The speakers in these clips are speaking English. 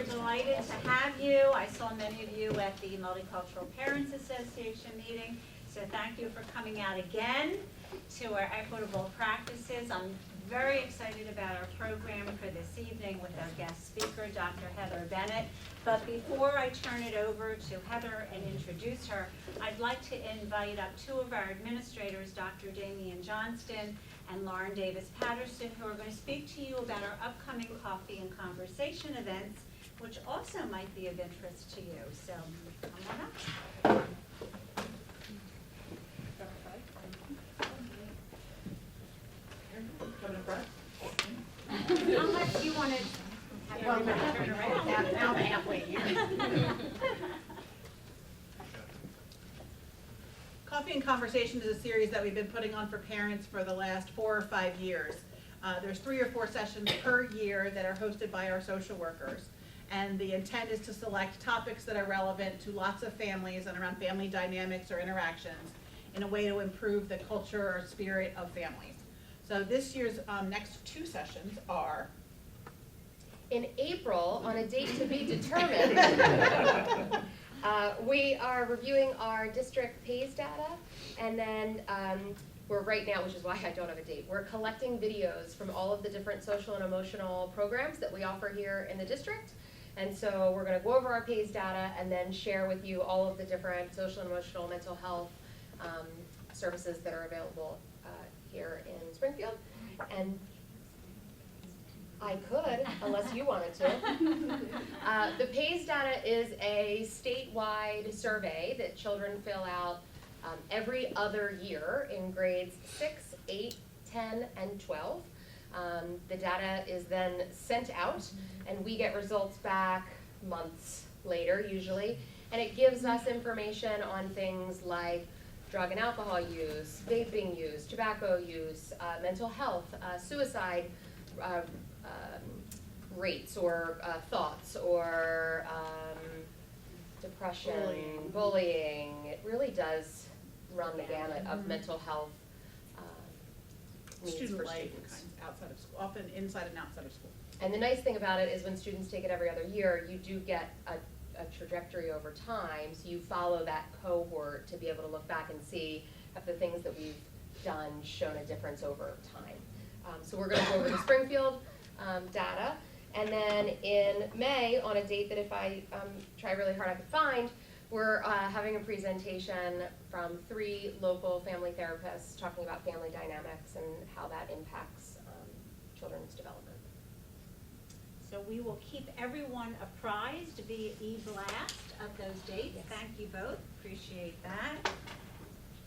delighted to have you. I saw many of you at the Multicultural Parents Association meeting, so thank you for coming out again to our Equitable Practices. I'm very excited about our program for this evening with our guest speaker, Dr. Heather Bennett. But before I turn it over to Heather and introduce her, I'd like to invite up two of our administrators, Dr. Damian Johnston and Lauren Davis Patterson, who are going to speak to you about our upcoming coffee and conversation events, which also might be of interest to you. So come on up. Unless you want to have everybody turn around. Now I'm halfway here. Coffee and Conversation is a series that we've been putting on for parents for the last 4 or 5 years. There's 3 or 4 sessions per year that are hosted by our social workers. And the intent is to select topics that are relevant to lots of families and around family dynamics or interactions in a way to improve the culture or spirit of families. So this year's next 2 sessions are in April, on a date to be determined. We are reviewing our district PAYS data, and then we're right now, which is why I don't have a date, we're collecting videos from all of the different social and emotional programs that we offer here in the district. And so we're going to go over our PAYS data and then share with you all of the different social and emotional mental health services that are available here in Springfield. And I could, unless you wanted to. The PAYS data is a statewide survey that children fill out every other year in grades 6, 8, 10, and 12. The data is then sent out, and we get results back months later, usually. And it gives us information on things like drug and alcohol use, vaping use, tobacco use, mental health, suicide rates or thoughts, or depression, bullying. It really does run the gamut of mental health needs student for life students. outside of school, often inside and outside of school. And the nice thing about it is when students take it every other year, you do get a trajectory over time, so you follow that cohort to be able to look back and see if the things that we've done shown a difference over time. So we're going to go over the Springfield data, and then in May, on a date that if I try really hard I could find, we're having a presentation from 3 local family therapists talking about family dynamics and how that impacts children's development. So we will keep everyone apprised via e-blast of those dates. Yes. Thank you both. Appreciate that.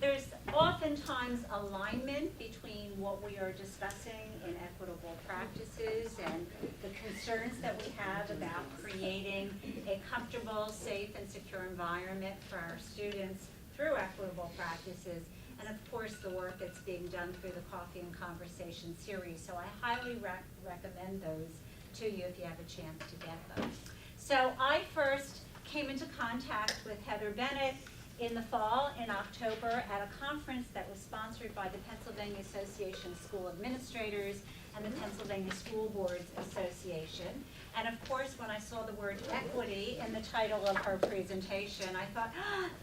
There's oftentimes alignment between what we are discussing in equitable practices and the concerns that we have about creating a comfortable, safe, and secure environment for our students through equitable practices, and of course the work that's being done through the Coffee and Conversation series. So I highly recommend those to you if you have a chance to get them. So I first came into contact with Heather Bennett in the fall, in October, at a conference that was sponsored by the Pennsylvania Association of School Administrators and the Pennsylvania School Boards Association. And of course, when I saw the word equity in the title of her presentation, I thought,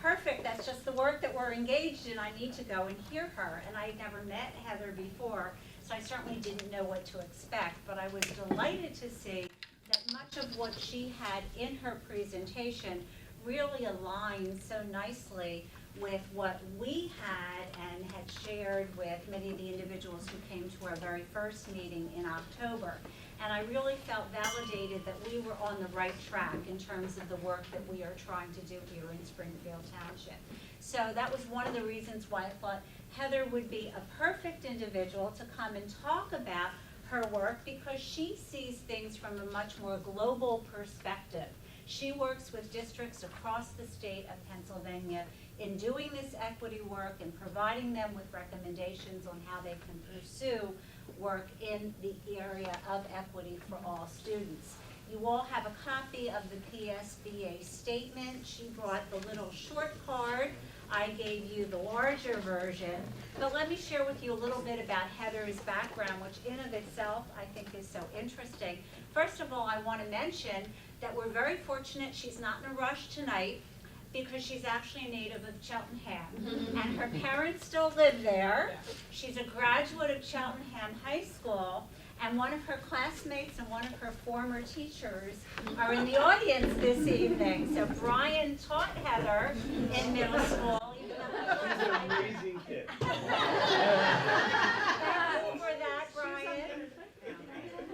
perfect, that's just the work that we're engaged in. I need to go and hear her. And I had never met Heather before, so I certainly didn't know what to expect, but I was delighted to see that much of what she had in her presentation really aligns so nicely with what we had and had shared with many of the individuals who came to our very first meeting in October. And I really felt validated that we were on the right track in terms of the work that we are trying to do here in Springfield Township. So that was one of the reasons why I thought Heather would be a perfect individual to come and talk about her work, because she sees things from a much more global perspective. She works with districts across the state of Pennsylvania in doing this equity work and providing them with recommendations on how they can pursue work in the area of equity for all students. You all have a copy of the PSBA statement. She brought the little short card. I gave you the larger version. But let me share with you a little bit about Heather's background, which in of itself I think is so interesting. First of all, I want to mention that we're very fortunate she's not in a rush tonight, because she's actually a native of Cheltenham, and her parents still live there. She's a graduate of Cheltenham High School, and one of her classmates and one of her former teachers are in the audience this evening. So Brian taught Heather in middle school. Even though She's an amazing kid. Thank you for that, Brian.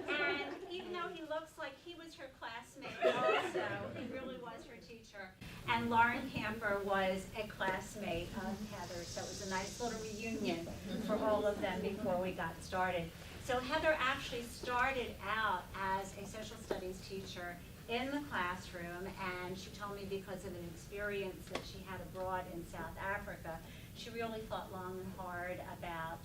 And even though he looks like he was her classmate also, he really was her teacher. And Lauren Camper was a classmate of Heather, so it was a nice little reunion for all of them before we got started. So Heather actually started out as a social studies teacher in the classroom, and she told me because of an experience that she had abroad in South Africa, she really thought long and hard about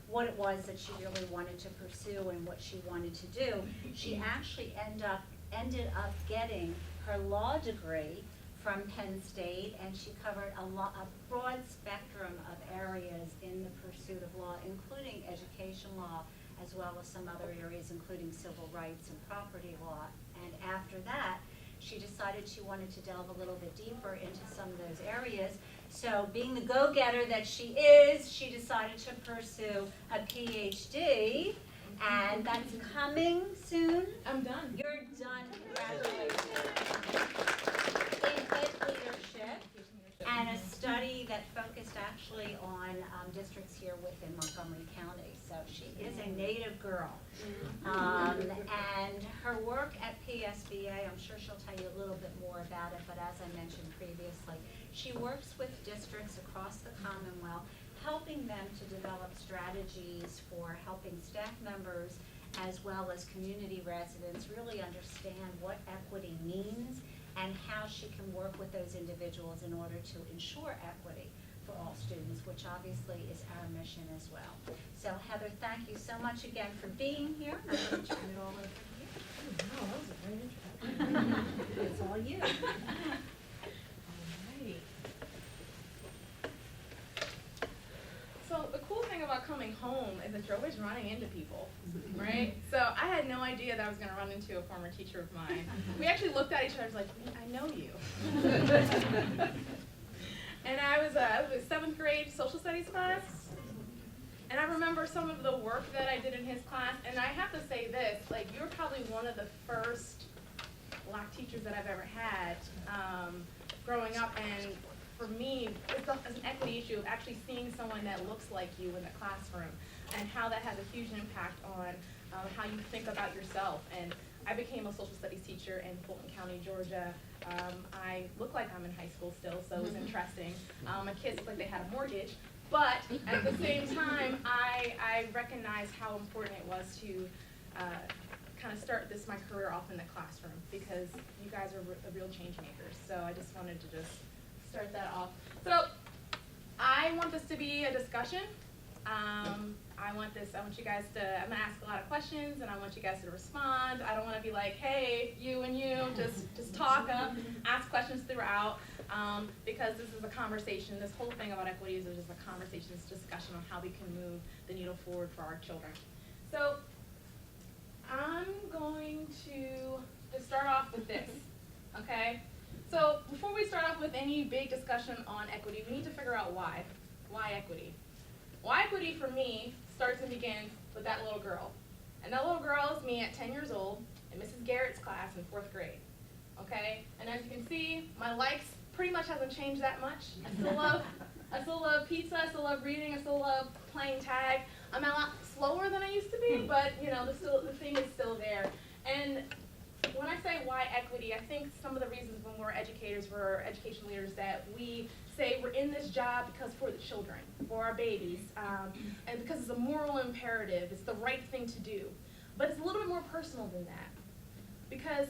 what it was that she really wanted to pursue and what she wanted to do. She actually ended up getting her law degree from Penn State, and she covered a broad spectrum of areas in the pursuit of law, including education law, as well as some other areas, including civil rights and property law. And after that, she decided she wanted to delve a little bit deeper into some of those areas. So being the go-getter that she is, she decided to pursue a PhD, and that's coming soon. I'm done. You're done, congratulations. In ed leadership, and a study that focused actually on districts here within Montgomery County. So she is a native girl. And her work at PSBA, I'm sure she'll tell you a little bit more about it, but as I mentioned previously, she works with districts across the Commonwealth, helping them to develop strategies for helping staff members as well as community residents really understand what equity means and how she can work with those individuals in order to ensure equity for all students, which obviously is our mission as well. So Heather, thank you so much again for being here. I'm going to turn it all over to you. Oh, that was a great introduction. It's all you. Alright. So the cool thing about coming home is that you're always running into people, right? So I had no idea that I was going to run into a former teacher of mine. We actually looked at each other and was like, I know you. And I was a 7th grade social studies class. And I remember some of the work that I did in his class. And I have to say this, like, you were probably one of the first Black teachers that I've ever had growing up. And for me, it's an equity issue of actually seeing someone that looks like you in the classroom and how that has a huge impact on how you think about yourself. And I became a social studies teacher in Fulton County, Georgia. I look like I'm in high school still, so it was interesting. My kids look like they had a mortgage. But at the same time, I recognized how important it was to kind of start my career off in the classroom, because you guys are real change makers. So I just wanted to just start that off. So I want this to be a discussion. I want you guys to, I'm gonna ask a lot of questions, and I want you guys to respond. I don't wanna be like, hey, you and you, just talk, ask questions throughout, because this is a conversation. This whole thing about equity is just a conversation, it's a discussion on how we can move the needle forward for our children. So I'm going to just start off with this, okay? So before we start off with any big discussion on equity, we need to figure out why. Why equity? Why equity for me starts and begins with that little girl. And that little girl is me at 10 years old in Mrs. Garrett's class in 4th grade, okay? And as you can see, my likes pretty much hasn't changed that much. I still love pizza, I still love reading, I still love playing tag. I'm a lot slower than I used to be, but you know, the thing is still there. And when I say why equity, I think some of the reasons when we're educators, we're education leaders, that we say we're in this job because for the children, for our babies, and because it's a moral imperative, it's the right thing to do. But it's a little bit more personal than that. Because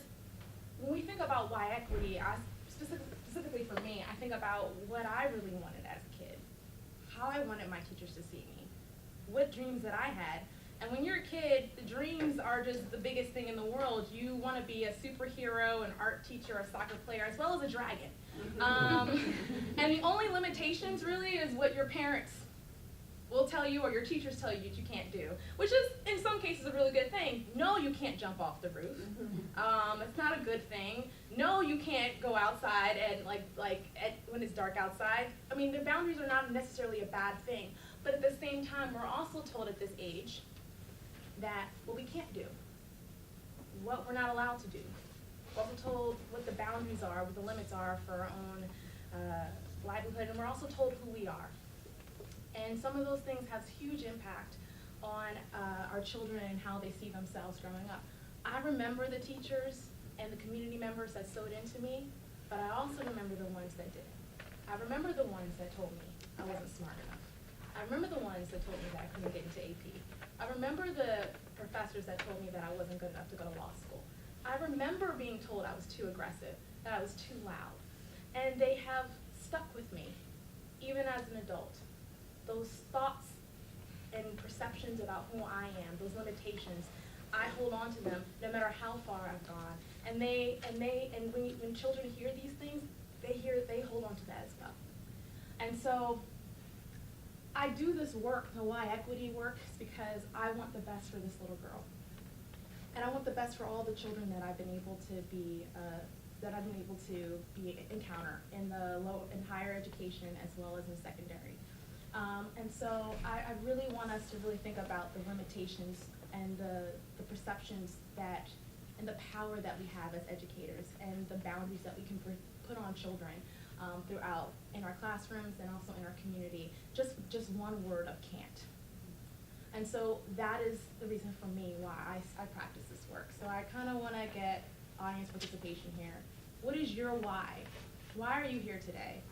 when we think about why equity, specifically for me, I think about what I really wanted as a kid, how I wanted my teachers to see me, what dreams that I had, And when you're a kid, the dreams are just the biggest thing in the world. You want to be a superhero, an art teacher, a soccer player, as well as a dragon. And the only limitations really is what your parents will tell you or your teachers tell you that you can't do, which is in some cases a really good thing. No, you can't jump off the roof. It's not a good thing. No, you can't go outside and when it's dark outside. I mean, the boundaries are not necessarily a bad thing, but at the same time, we're also told at this age that what we can't do, what we're not allowed to do, what we're told what the boundaries are, what the limits are for our own livelihood, and we're also told who we are. And some of those things have huge impact on our children and how they see themselves growing up. I remember the teachers and the community members that sewed into me, but I also remember the ones that didn't. I remember the ones that told me I wasn't smart enough. I remember the ones that told me that I couldn't get into AP. I remember the professors that told me that I wasn't good enough to go to law school. I remember being told I was too aggressive, that I was too loud. And they have stuck with me, even as an adult. Those thoughts and perceptions about who I am, those limitations, I hold on to them no matter how far I've gone. And when children hear these things, they hold on to that as well. And so I do this work, the Why Equity work, is because I want the best for this little girl. And I want the best for all the children that I've been able to encounter in in higher education as well as in secondary. And so I really want us to really think about the limitations and the perceptions and the power that we have as educators and the boundaries that we can put on children throughout in our classrooms and also in our community. Just one word of can't. And so that is the reason for me why I practice this work. So I kind of want to get audience participation here. What is your why? Why are you here today?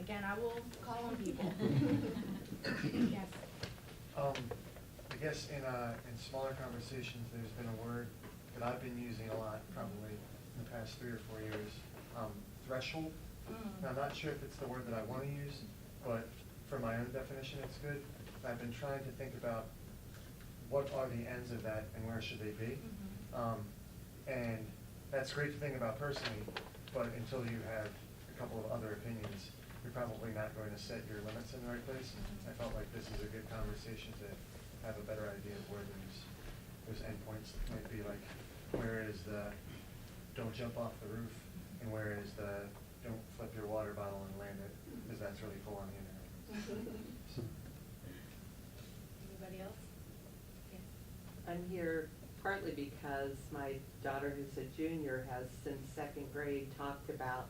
Again, I will call on people. Yes. I guess in smaller conversations, there's been a word that I've been using a lot, probably in the past 3 or 4 years, threshold. Now, I'm not sure if it's the word that I want to use, but for my own definition, it's good. I've been trying to think about what are the ends of that and where should they be. And that's great to think about personally, but until you have a couple of other opinions, you're probably not going to set your limits in the right place. I felt like this is a good conversation to have a better idea of where those endpoints might be. Like, where is the don't jump off the roof, and where is the don't flip your water bottle and land it, because that's really full on the internet. Anybody else? Yes. I'm here partly because my daughter, who's a junior, has since 2nd grade talked about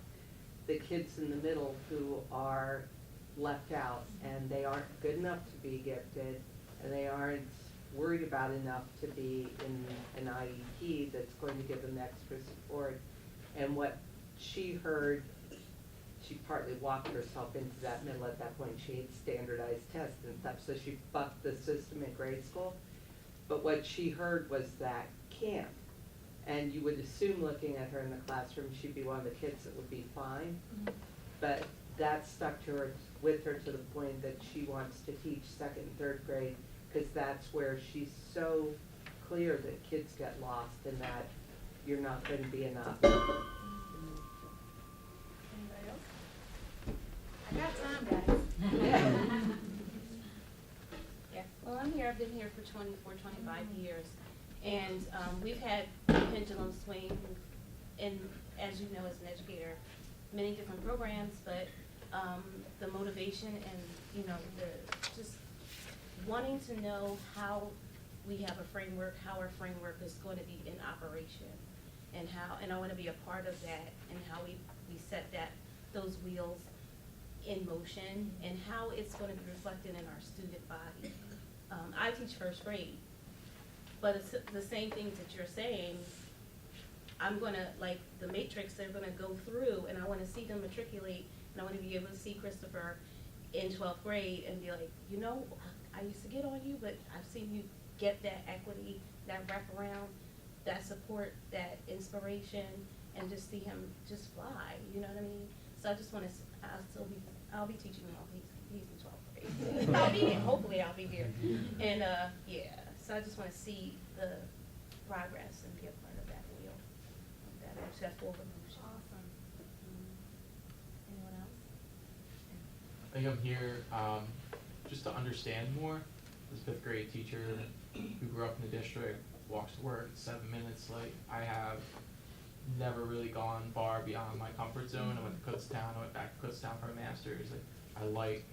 the kids in the middle who are left out, and they aren't good enough to be gifted, and they aren't worried about enough to be in an IEP that's going to give them extra support. And what she heard, she partly walked herself into that middle at that point. She had standardized tests and stuff, so she bucked the system in grade school. But what she heard was that camp. And you would assume, looking at her in the classroom, she'd be one of the kids that would be fine. But that stuck to her, with her, to the point that she wants to teach 2nd and 3rd grade, because that's where she's so clear that kids get lost and that you're not going to be enough. Anybody else? I got time, guys. Yeah, well, I'm here, I've been here for 25 years, and we've had the pendulum swing, and as you know, as an educator, many different programs, but the motivation and, you know, the just wanting to know how we have a framework, how our framework is going to be in operation, and I want to be a part of that, and how we set those wheels in motion, and how it's going to be reflected in our student body. I teach 1st grade, but it's the same things that you're saying. I'm going to, like the matrix, they're going to go through, and I want to see them matriculate, and I want to be able to see Christopher in 12th grade and be like, you know, I used to get on you, but I've seen you get that equity, that wraparound, that support, that inspiration, and just see him just fly, you know what I mean? So I just want to, I'll be teaching him all. He's in 12th grade. face. I'll be here, hopefully I'll be here. And, yeah, so I just wanna see the progress and be a part of that wheel, of that forward motion. Awesome. Anyone else? I think I'm here just to understand more. This fifth grade teacher who grew up in the district, walks to work 7 minutes. Like, I have never really gone far beyond my comfort zone. I went to Kutztown, I went back to Kutztown for a master's. Like, I like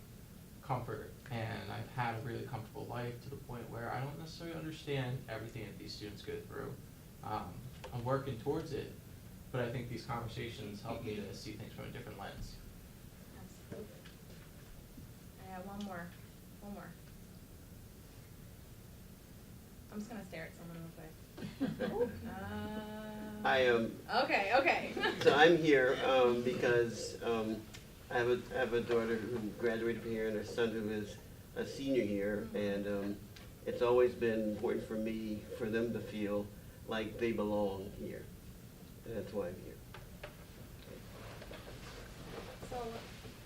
comfort, and I've had a really comfortable life to the point where I don't necessarily understand everything that these students go through. I'm working towards it, but I think these conversations help me to see things from a different lens. Absolutely. I got one more. I'm just gonna stare at someone real quick. I am. Okay. So I'm here because I have a daughter who graduated from here and a son who is a senior here, and it's always been important for me for them to feel like they belong here, and that's why I'm here. So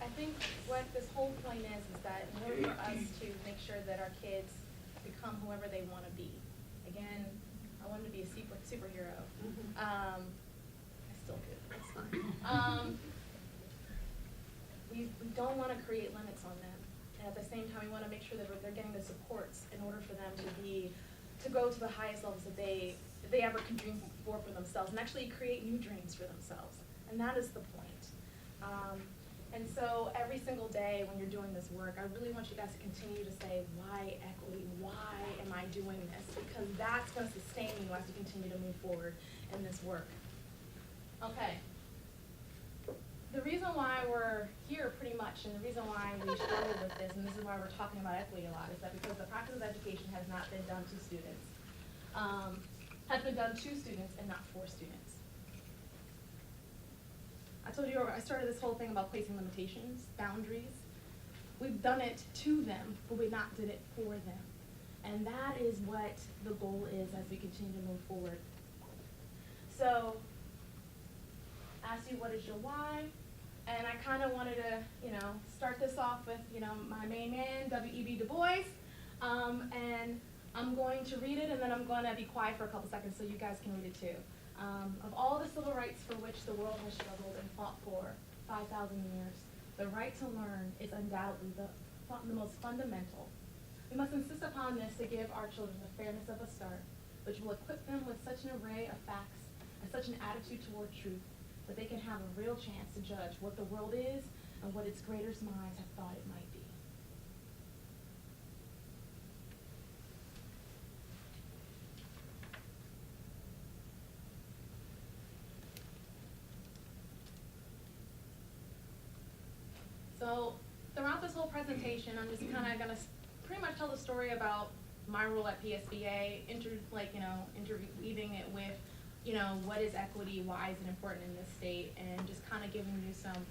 I think what this whole point is that in order for us to make sure that our kids become whoever they want to be. Again, I wanted to be a superhero. I still do. It's fine. We don't want to create limits on them, and at the same time, we want to make sure that they're getting the supports in order for them to go to the highest levels that they ever can dream for themselves, and actually create new dreams for themselves. And that is the point. And so every single day when you're doing this work, I really want you guys to continue to say, why equity? Why am I doing this? Because that's going to sustain you as you continue to move forward in this work. Okay. The reason why we're here pretty much, and the reason why we struggle with this, and this is why we're talking about equity a lot, is that because the practice of education has not been done to students. Has been done to students and not for students. I told you I started this whole thing about placing limitations, boundaries. We've done it to them, but we not did it for them. And that is what the goal is as we continue to move forward. So, ask you what is your why? And I kind of wanted to, start this off with, my main man, W.E.B. Du Bois. And I'm going to read it, and then I'm going to be quiet for a couple seconds so you guys can read it too. Of all the civil rights for which the world has struggled and fought for 5,000 years, the right to learn is undoubtedly the most fundamental. We must insist upon this to give our children the fairness of a start, which will equip them with such an array of facts and such an attitude toward truth that they can have a real chance to judge what the world is and what its greatest minds have thought it might be. So throughout this whole presentation, I'm just kind of going to pretty much tell the story about my role at PSBA, interweaving it with, what is equity, why is it important in this state, and just kind of giving you some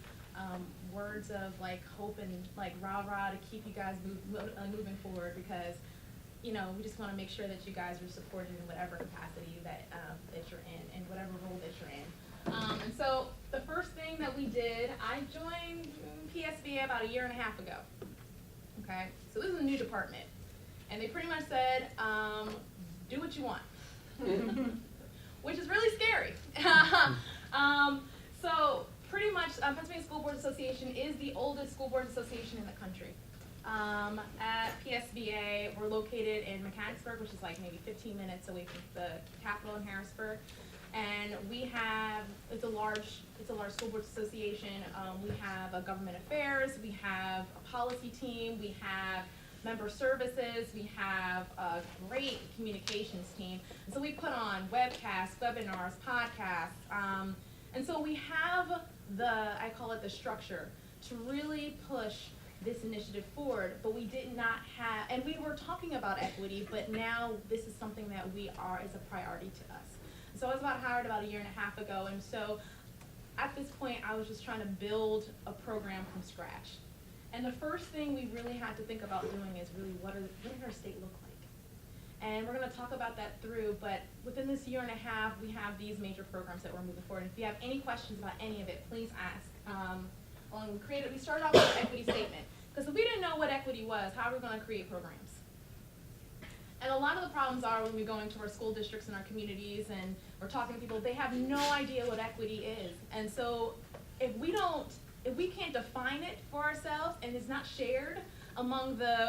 words of hope and rah-rah to keep you guys moving forward, because we just want to make sure that you guys are supported in whatever capacity that you're in whatever role that you're in. And so the first thing that we did, I joined PSBA about 1.5 years ago. Okay, so this is a new department, and they pretty much said, do what you want, which is really scary. So pretty much, Pennsylvania School Board Association is the oldest school board association in the country. At PSBA, we're located in Mechanicsburg, which is maybe 15 minutes away from the capital in Harrisburg. And we have, it's a large school board association. We have a government affairs, we have a policy team, we have member services, we have a great communications team. And so we put on webcasts, webinars, podcasts. And so we have I call it the structure to really push this initiative forward, but we did not have, and we were talking about equity, but now this is something that is a priority to us. So I was hired about 1.5 years ago, and so at this point I was just trying to build a program from scratch. And the first thing we really had to think about doing is really what did our state look like? And we're going to talk about that through, but within this 1.5 years, we have these major programs that we're moving forward. And if you have any questions about any of it, please ask. We started off with an equity statement, Because if we didn't know what equity was, how are we gonna create programs? And a lot of the problems are when we go into our school districts and our communities and we're talking to people, they have no idea what equity is. And so if we can't define it for ourselves and it's not shared among the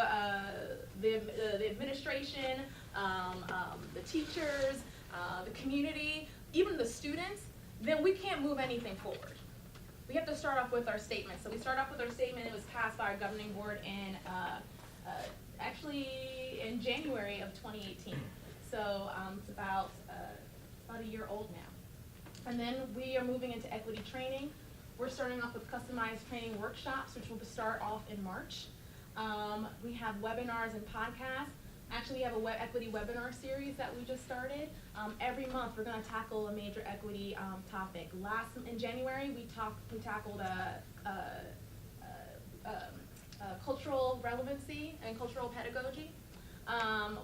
administration, the teachers, the community, even the students, then we can't move anything forward. We have to start off with our statement. So we start off with our statement. It was passed by our governing board in actually in January of 2018. So it's about a year old now. And then we are moving into equity training. We're starting off with customized training workshops, which will start off in March. We have webinars and podcasts. Actually, we have a equity webinar series that we just started. Every month, we're going to tackle a major equity topic. In January, we tackled cultural relevancy and cultural pedagogy.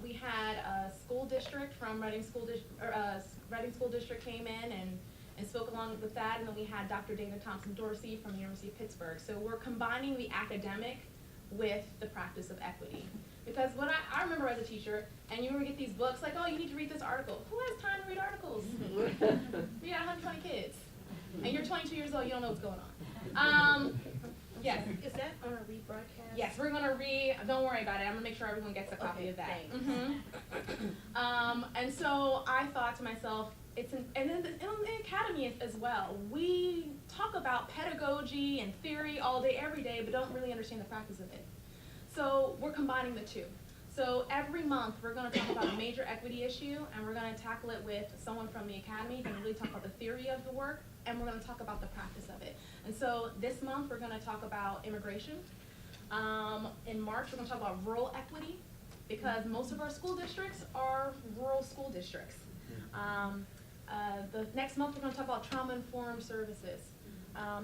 We had a school district from Reading School District came in and spoke along with that, and then we had Dr. Dana Thompson-Dorsey from the University of Pittsburgh. So we're combining the academic with the practice of equity. Because when I remember as a teacher, and you would get these books like, oh, you need to read this article. Who has time to read articles? We got 120 kids, and you're 22 years old, you don't know what's going on. Yes. Is that on a rebroadcast? Yes, we're gonna don't worry about it, I'm gonna make sure everyone gets a copy of that. Thanks. And so I thought to myself, and then in the academy as well, we talk about pedagogy and theory all day, every day, but don't really understand the practice of it. So we're combining the two. So every month, we're gonna talk about a major equity issue, and we're gonna tackle it with someone from the academy, who really talk about the theory of the work, and we're gonna talk about the practice of it. And so this month, we're gonna talk about immigration. In March, we're gonna talk about rural equity, because most of our school districts are rural school districts. The next month, we're gonna talk about trauma-informed services.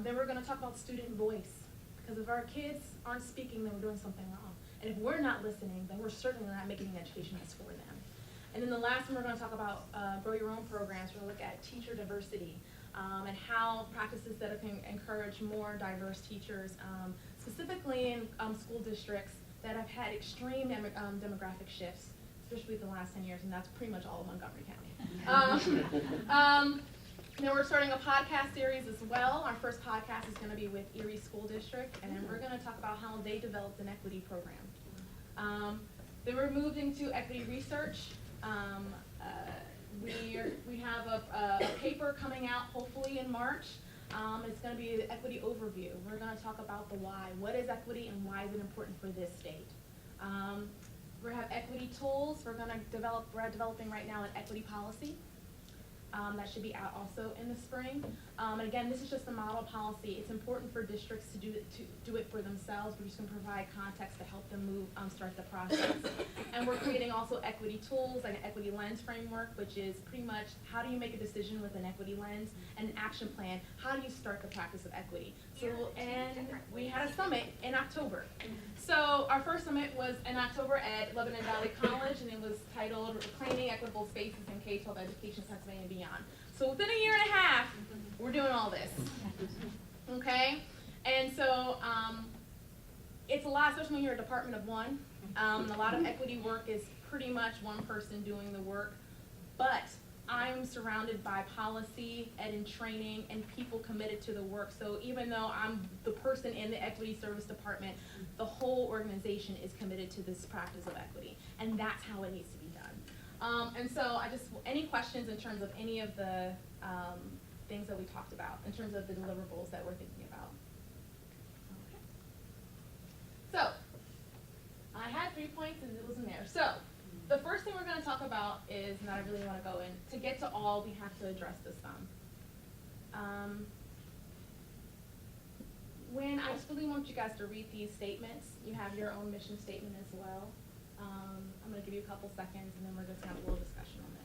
Then we're gonna talk about student voice, because if our kids aren't speaking, then we're doing something wrong. And if we're not listening, then we're certainly not making an education that's for them. And then the last one, we're gonna talk about grow your own programs. We're gonna look at teacher diversity, and how practices that can encourage more diverse teachers, specifically in school districts that have had extreme demographic shifts, especially the last 10 years, and that's pretty much all of Montgomery County. Then we're starting a podcast series as well. Our first podcast is going to be with Erie School District, and then we're going to talk about how they developed an equity program. Then we're moving to equity research. We have a paper coming out hopefully in March. It's going to be the equity overview. We're going to talk about the why. What is equity and why is it important for this state? We have equity tools. We're developing right now an equity policy. That should be out also in the spring. And again, this is just a model policy. It's important for districts to do it for themselves. We're just going to provide context to help them start the process. And we're creating also equity tools, like an equity lens framework, which is pretty much how do you make a decision with an equity lens, and an action plan. How do you start the practice of equity? So, and we had a summit in October. So our first summit was in October at Lebanon Valley College, and it was titled Reclaiming Equitable Spaces in K-12 Education, Pennsylvania and Beyond. So within a year and a half, we're doing all this, okay? And so it's a lot, especially when you're a department of one. A lot of equity work is pretty much one person doing the work, but I'm surrounded by policy and training and people committed to the work. So even though I'm the person in the equity service department, the whole organization is committed to this practice of equity, and that's how it needs to be done. And so any questions in terms of any of the things that we talked about, in terms of the deliverables that we're thinking about? Okay. So, I had 3 points and it was in there. So, the first thing we're going to talk about is, and I really want to go in, to get to all, we have to address the sum. I just really want you guys to read these statements. You have your own mission statement as well. I'm going to give you a couple seconds, and then we're just going to have a little discussion on this.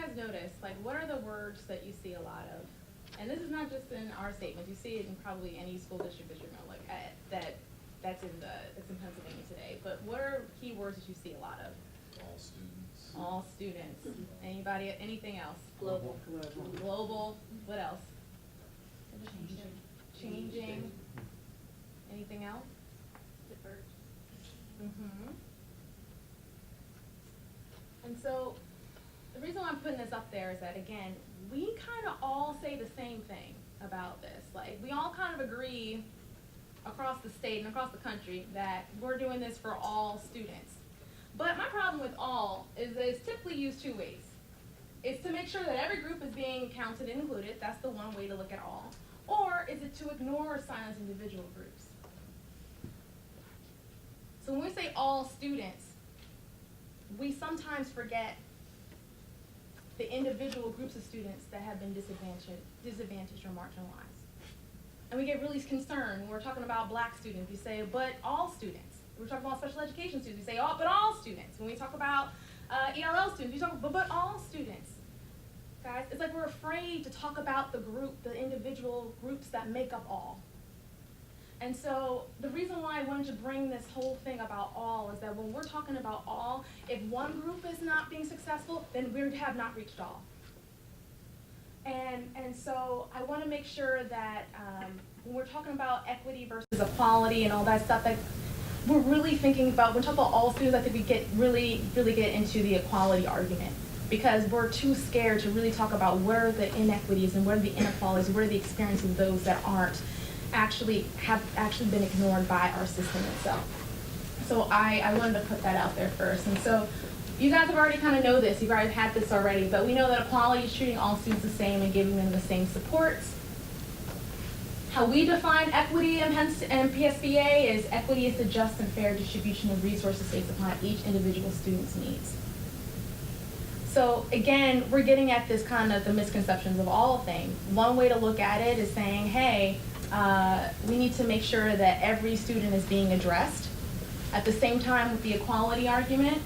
guys notice, like, what are the words that you see a lot of? And this is not just in our statements, you see it in probably any school district that you know, like, that's in Pennsylvania today. But what are key words that you see a lot of? All students. All students. Anybody, anything else? Global. Global, what else? Changing. Anything else? Mm-hmm. And so, the reason why I'm putting this up there is that, again, we kind of all say the same thing about this. Like, we all kind of agree across the state and across the country that we're doing this for all students. But my problem with all is that it's typically used two ways. It's to make sure that every group is being counted and included. That's the one way to look at all. Or is it to ignore or silence individual groups? So when we say all students, we sometimes forget the individual groups of students that have been disadvantaged or marginalized. And we get really concerned when we're talking about black students. We say, but all students. We're talking about special education students. We say, but all students. When we talk about ELL students, we talk, but all students. Guys, it's like we're afraid to talk about the individual groups that make up all. And so the reason why I wanted to bring this whole thing about all is that when we're talking about all, if one group is not being successful, then we have not reached all. And so I want to make sure that when we're talking about equity versus equality and all that stuff, that we're really thinking about, when we talk about all students, I think we really get into the equality argument. Because we're too scared to really talk about what are the inequities and what are the inequalities, what are the experiences of those that have actually been ignored by our system itself. So I wanted to put that out there first. And so you guys have already kind of know this, you've already had this already, but we know that equality is treating all students the same and giving them the same supports. How we define equity and PSBA is equity is the just and fair distribution of resources based upon each individual student's needs. So again, we're getting at this kind of the misconceptions of all things. One way to look at it is saying, hey, we need to make sure that every student is being addressed. At the same time, with the equality argument,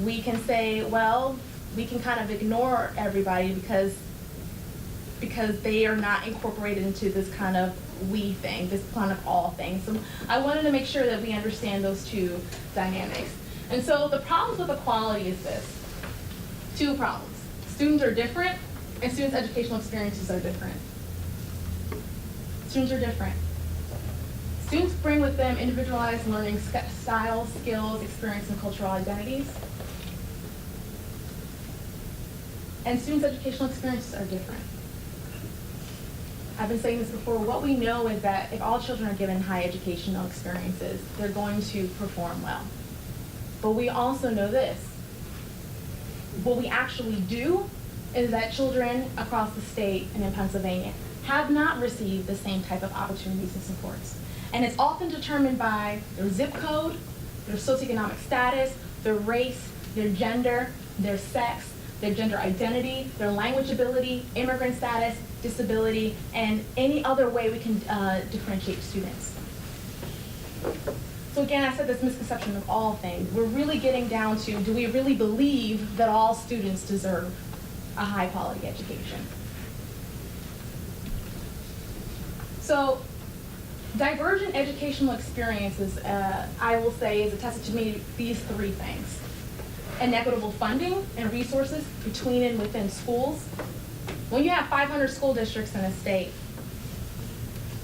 we can say, well, we can kind of ignore everybody because they are not incorporated into this kind of we thing, this kind of all thing. So I wanted to make sure that we understand those two dynamics. And so the problems with equality is this. Two problems. Students are different, and students' educational experiences are different. Students are different. Students bring with them individualized learning styles, skills, experience, and cultural identities. And students' educational experiences are different. I've been saying this before, what we know is that if all children are given high educational experiences, they're going to perform well. But we also know this. What we actually do is that children across the state and in Pennsylvania have not received the same type of opportunities and supports. And it's often determined by their zip code, their socioeconomic status, their race, their gender, their sex, their gender identity, their language ability, immigrant status, disability, and any other way we can differentiate students. So again, I said this misconception of all things. We're really getting down to, do we really believe that all students deserve a high quality education? So divergent educational experiences, I will say, is attested to me these three things. Inequitable funding and resources between and within schools. When you have 500 school districts in a state,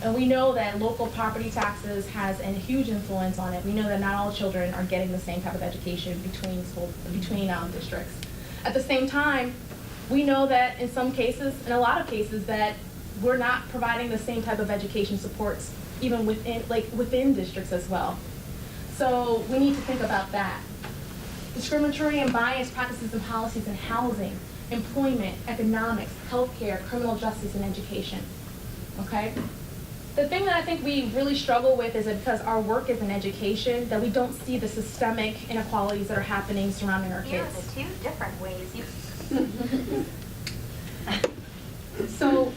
and we know that local property taxes has a huge influence on it. We know that not all children are getting the same type of education between districts. At the same time, we know that in some cases, in a lot of cases, that we're not providing the same type of education supports even within districts as well. So we need to think about that. Discriminatory and biased practices and policies in housing, employment, economics, healthcare, criminal justice, and education. Okay? The thing that I think we really struggle with is that because our work is in education, that we don't see the systemic inequalities that are happening surrounding our Here are kids. the two different ways you. So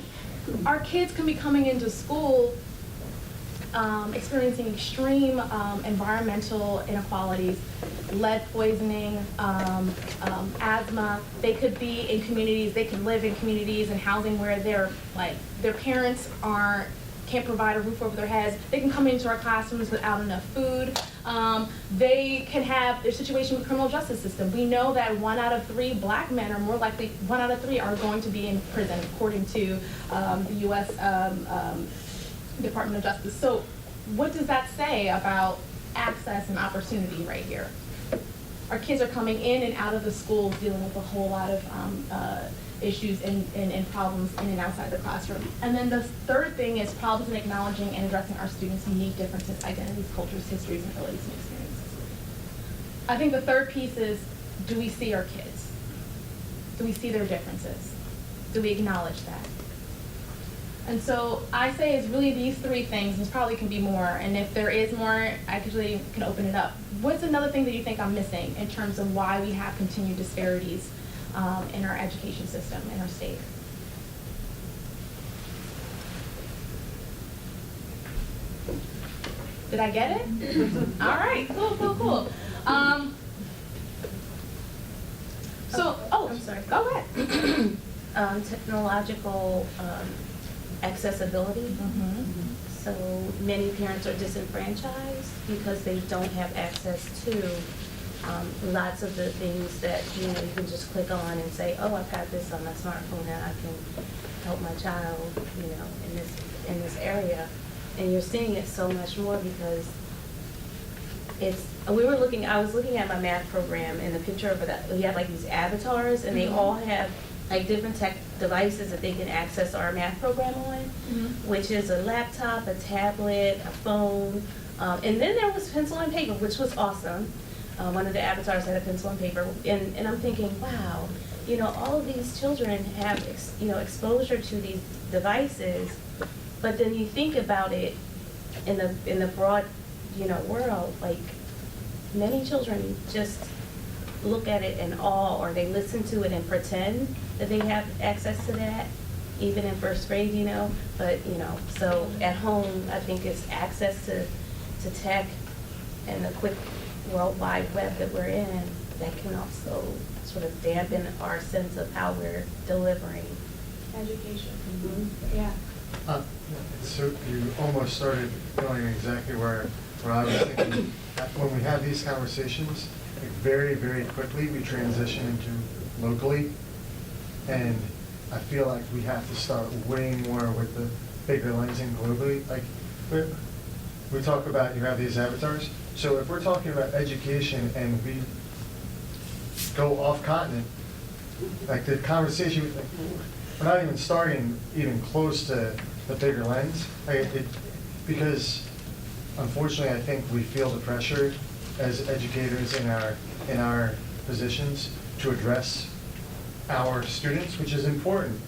our kids can be coming into school experiencing extreme environmental inequalities, lead poisoning, asthma. They could be in communities, they can live in communities and housing where their parents can't provide a roof over their heads. They can come into our classrooms without enough food. They can have their situation with the criminal justice system. We know that 1 out of 3 black men are more likely, 1 out of 3 are going to be in prison, according to the U.S. Department of Justice. So what does that say about access and opportunity right here? Our kids are coming in and out of the schools dealing with a whole lot of issues and problems in and outside the classroom. And then the third thing is problems in acknowledging and addressing our students' unique differences, identities, cultures, histories, and abilities and experiences. I think the third piece is, do we see our kids? Do we see their differences? Do we acknowledge that? And so I say it's really these 3 things, and probably can be more, and if there is more, I actually can open it up. What's another thing that you think I'm missing in terms of why we have continued disparities in our education system, in our state? Did I get it? All right, cool. I'm sorry. Go ahead. Technological accessibility. Mm-hmm. So many parents are disenfranchised because they don't have access to lots of the things that you can just click on and say, oh, I've got this on my smartphone and I can help my child, in this area. And you're seeing it so much more because I was looking at my math program, and the picture of that, we have like these avatars, and they all have like different tech devices that they can access our math program on, which is a laptop, a tablet, a phone, and then there was pencil and paper, which was awesome. One of the avatars had a pencil and paper, and I'm thinking, wow, all of these children have exposure to these devices, but then you think about it in the broad world, like many children just look at it in awe, or they listen to it and pretend that they have access to that, even in first grade, but so at home, I think it's access to tech and the quick World Wide Web that we're in that can also sort of dampen our sense of how we're delivering Education. Mm-hmm. Yeah. So you almost started going exactly where I was thinking. When we have these conversations, like very, very quickly we transition into locally, and I feel like we have to start way more with the bigger lensing globally. Like we talk about, you have these avatars. So if we're talking about education and we go off continent, like the conversation, like, we're not even starting even close to the bigger lens, because unfortunately I think we feel the pressure as educators in our positions to address our students, which is important,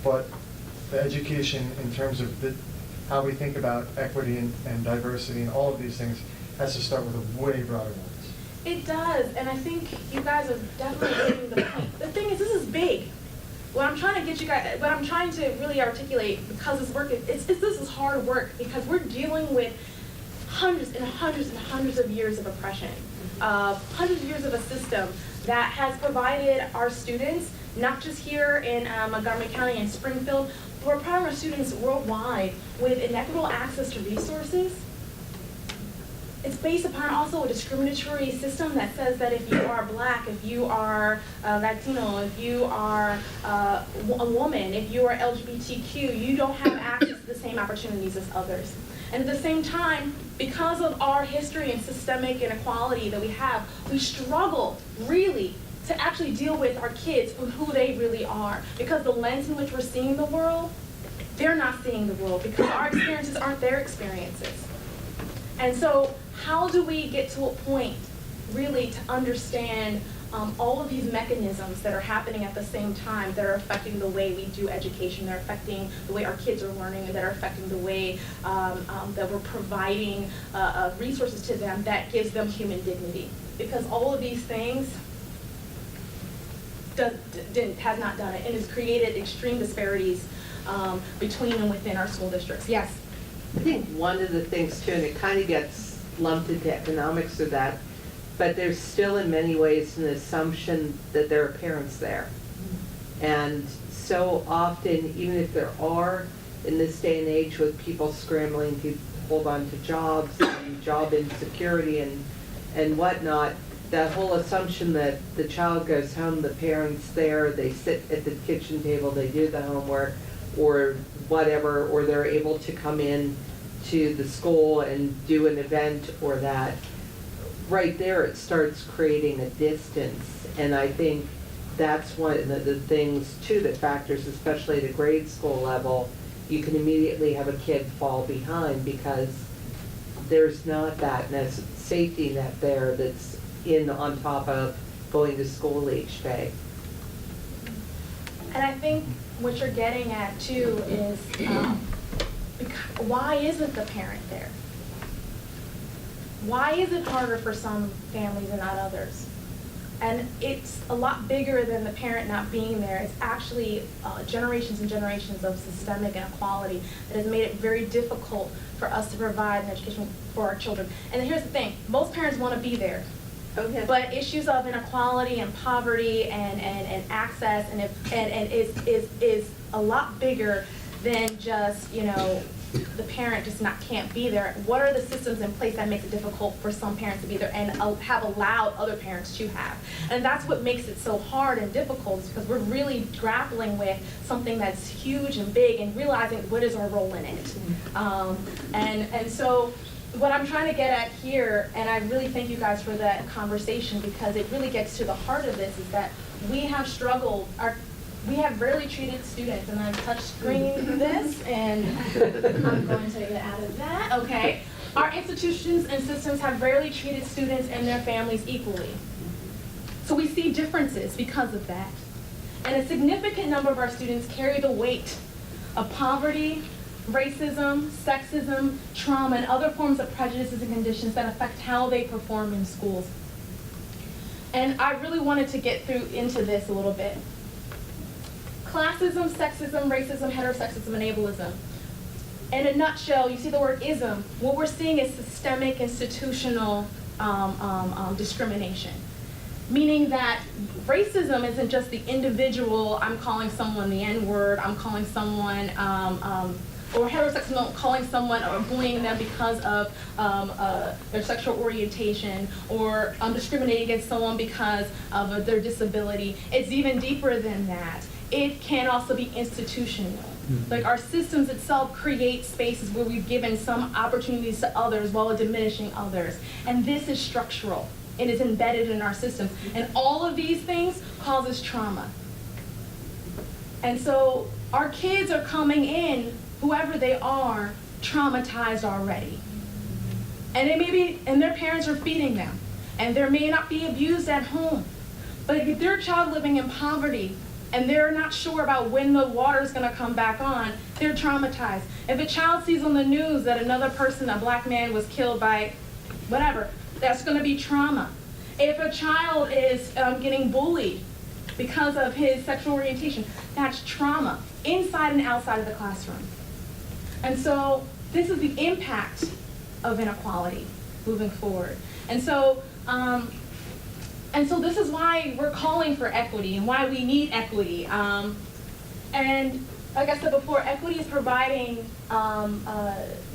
but the education in terms of how we think about equity and diversity and all of these things has to start with a way broader lens. It does, and I think you guys are definitely getting the point. The thing is, this is big. What I'm trying to get you guys, what I'm trying to really articulate, because this work, this is hard work, because we're dealing with hundreds and hundreds and hundreds of years of oppression, hundreds of years of a system that has provided our students, not just here in Montgomery County and Springfield, but we're providing our students worldwide with inequitable access to resources. It's based upon also a discriminatory system that says that if you are Black, if you are Latino, if you are a woman, if you are LGBTQ, you don't have access to the same opportunities as others. And at the same time, because of our history and systemic inequality that we have, we struggle really to actually deal with our kids and who they really are. Because the lens in which we're seeing the world, they're not seeing the world, because our experiences aren't their experiences. And so how do we get to a point really to understand all of these mechanisms that are happening at the same time that are affecting the way we do education, that are affecting the way our kids are learning, and that are affecting the way that we're providing resources to them that gives them human dignity. Because all of these things has not done it, and has created extreme disparities between and within our school districts. Yes? I think one of the things too, and it kind of gets lumped into economics or that, but there's still in many ways an assumption that there are parents there. And so often, even if there are, in this day and age with people scrambling to hold on to jobs and job insecurity and whatnot, that whole assumption that the child goes home, the parent's there, they sit at the kitchen table, they do the homework or whatever, or they're able to come in to the school and do an event or that, right there it starts creating a distance. And I think that's one of the things too that factors, especially at a grade school level, you can immediately have a kid fall behind because there's not that safety net there that's in on top of going to school each day. And I think what you're getting at too is, why isn't the parent there? Why is it harder for some families and not others? And it's a lot bigger than the parent not being there. It's actually generations and generations of systemic inequality that has made it very difficult for us to provide an education for our children. And here's the thing, most parents want to be there. Okay. But issues of inequality and poverty and access and is a lot bigger than just, you know, the parent just can't be there. What are the systems in place that makes it difficult for some parents to be there and have allowed other parents to have? And that's what makes it so hard and difficult, is because we're really grappling with something that's huge and big and realizing what is our role in it. And so what I'm trying to get at here, and I really thank you guys for that conversation, because it really gets to the heart of this, is that we have struggled, we have rarely treated students, and I've touched screen this, and I'm going to get out of that, okay. Our institutions and systems have rarely treated students and their families equally. So we see differences because of that. And a significant number of our students carry the weight of poverty, racism, sexism, trauma, and other forms of prejudices and conditions that affect how they perform in schools. And I really wanted to get into this a little bit. Classism, sexism, racism, heterosexism, and ableism. In a nutshell, you see the word ism. What we're seeing is systemic institutional discrimination. Meaning that racism isn't just the individual, I'm calling someone the N-word, I'm calling someone, or heterosexism, calling someone or bullying them because of their sexual orientation, or discriminating against someone because of their disability. It's even deeper than that. It can also be institutional. Like our systems itself create spaces where we've given some opportunities to others while diminishing others. And this is structural. It is embedded in our systems. And all of these things causes trauma. And so our kids are coming in, whoever they are, traumatized already. And it may be, and their parents are feeding them. And there may not be abused at home. But if they're a child living in poverty, and they're not sure about when the water's gonna come back on, they're traumatized. If a child sees on the news that another person, a black man, was killed by whatever, that's gonna be trauma. If a child is getting bullied because of his sexual orientation, that's trauma, inside and outside of the classroom. And so this is the impact of inequality moving forward. And so this is why we're calling for equity and why we need equity. And like I said before, equity is providing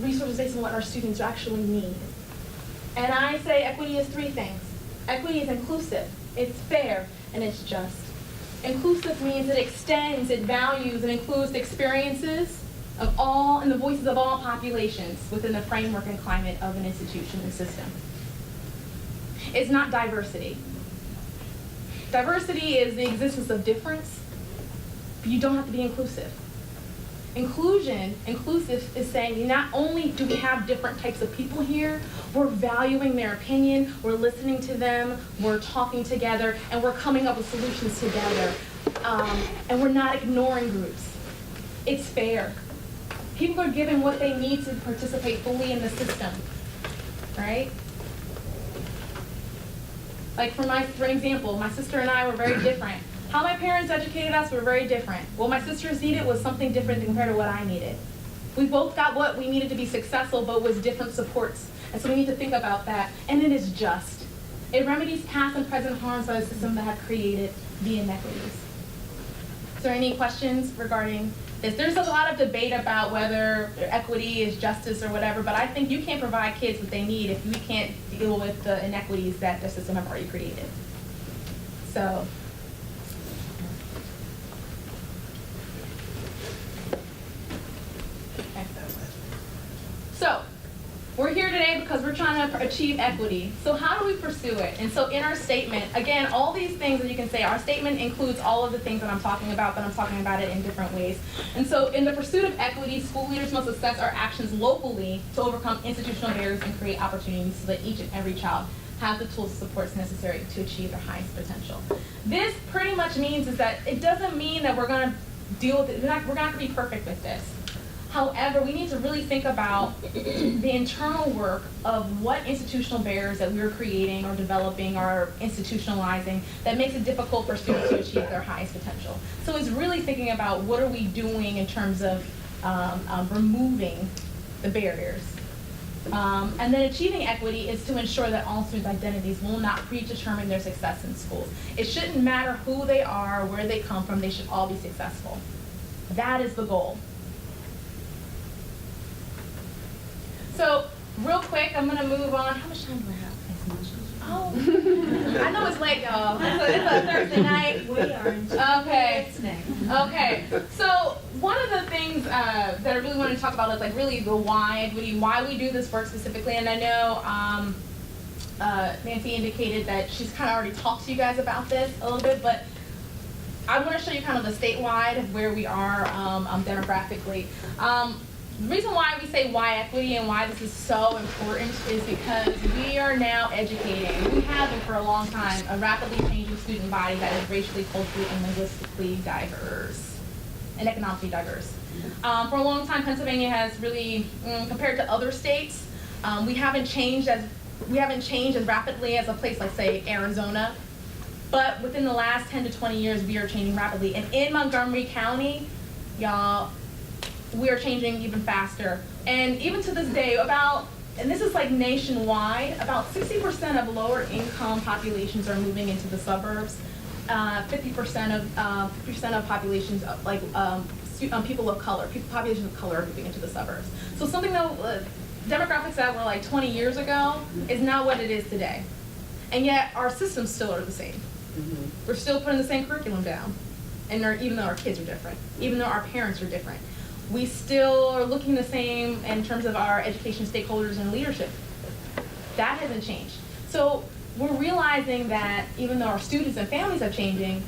resources based on what our students actually need. And I say equity is three things. Equity is inclusive, it's fair, and it's just. Inclusive means it extends, it values, and includes the experiences of all and the voices of all populations within the framework and climate of an institution and system. It's not diversity. Diversity is the existence of difference, but you don't have to be inclusive. Inclusive is saying not only do we have different types of people here, we're valuing their opinion, we're listening to them, we're talking together, and we're coming up with solutions together. And we're not ignoring groups. It's fair. People are given what they need to participate fully in the system, right? Like for an example, my sister and I were very different. How my parents educated us were very different. What my sisters needed was something different compared to what I needed. We both got what we needed to be successful, but with different supports. And so we need to think about that. And it is just. It remedies past and present harms by the system that have created the inequities. Is there any questions regarding this? There's a lot of debate about whether equity is justice or whatever, but I think you can't provide kids what they need if we can't deal with the inequities that the system have already created. So. So, we're here today because we're trying to achieve equity. So how do we pursue it? And so in our statement, again, all these things that you can say, our statement includes all of the things that I'm talking about, but I'm talking about it in different ways. And so in the pursuit of equity, school leaders must assess our actions locally to overcome institutional barriers and create opportunities so that each and every child has the tools and supports necessary to achieve their highest potential. This pretty much means is that it doesn't mean that we're going to deal with it. We're not going to be perfect with this. However, we need to really think about the internal work of what institutional barriers that we're creating or developing or institutionalizing that makes it difficult for students to achieve their highest potential. So it's really thinking about what are we doing in terms of removing the barriers. And then achieving equity is to ensure that all students' identities will not predetermine their success in schools. It shouldn't matter who they are, where they come from, they should all be successful. That is the goal. So, real quick, I'm going to move on. How much time do I have? Oh, I know it's late, y'all. It's a Thursday night. We are in Okay. minutes. Okay. So, one of the things that I really want to talk about is like really the why we do this work specifically. And I know Nancy indicated that she's kind of already talked to you guys about this a little bit, but I want to show you kind of the statewide of where we are demographically. The reason why we say why equity and why this is so important is because we are now educating. We have been for a long time a rapidly changing student body that is racially, culturally, and linguistically diverse and economically diverse. For a long time, Pennsylvania has really, compared to other states, we haven't changed as rapidly as a place like, say, Arizona. But within the last 10 to 20 years, we are changing rapidly. And in Montgomery County, y'all, we are changing even faster. And even to this day, and this is like nationwide, about 60% of lower income populations are moving into the suburbs. 50% of populations, people of color, populations of color are moving into the suburbs. So something that demographics that were like 20 years ago is not what it is today. And yet our systems still are the same. Mm-hmm. We're still putting the same curriculum down. And even though our kids are different, even though our parents are different, we still are looking the same in terms of our education stakeholders and leadership. That hasn't changed. So we're realizing that even though our students and families are changing,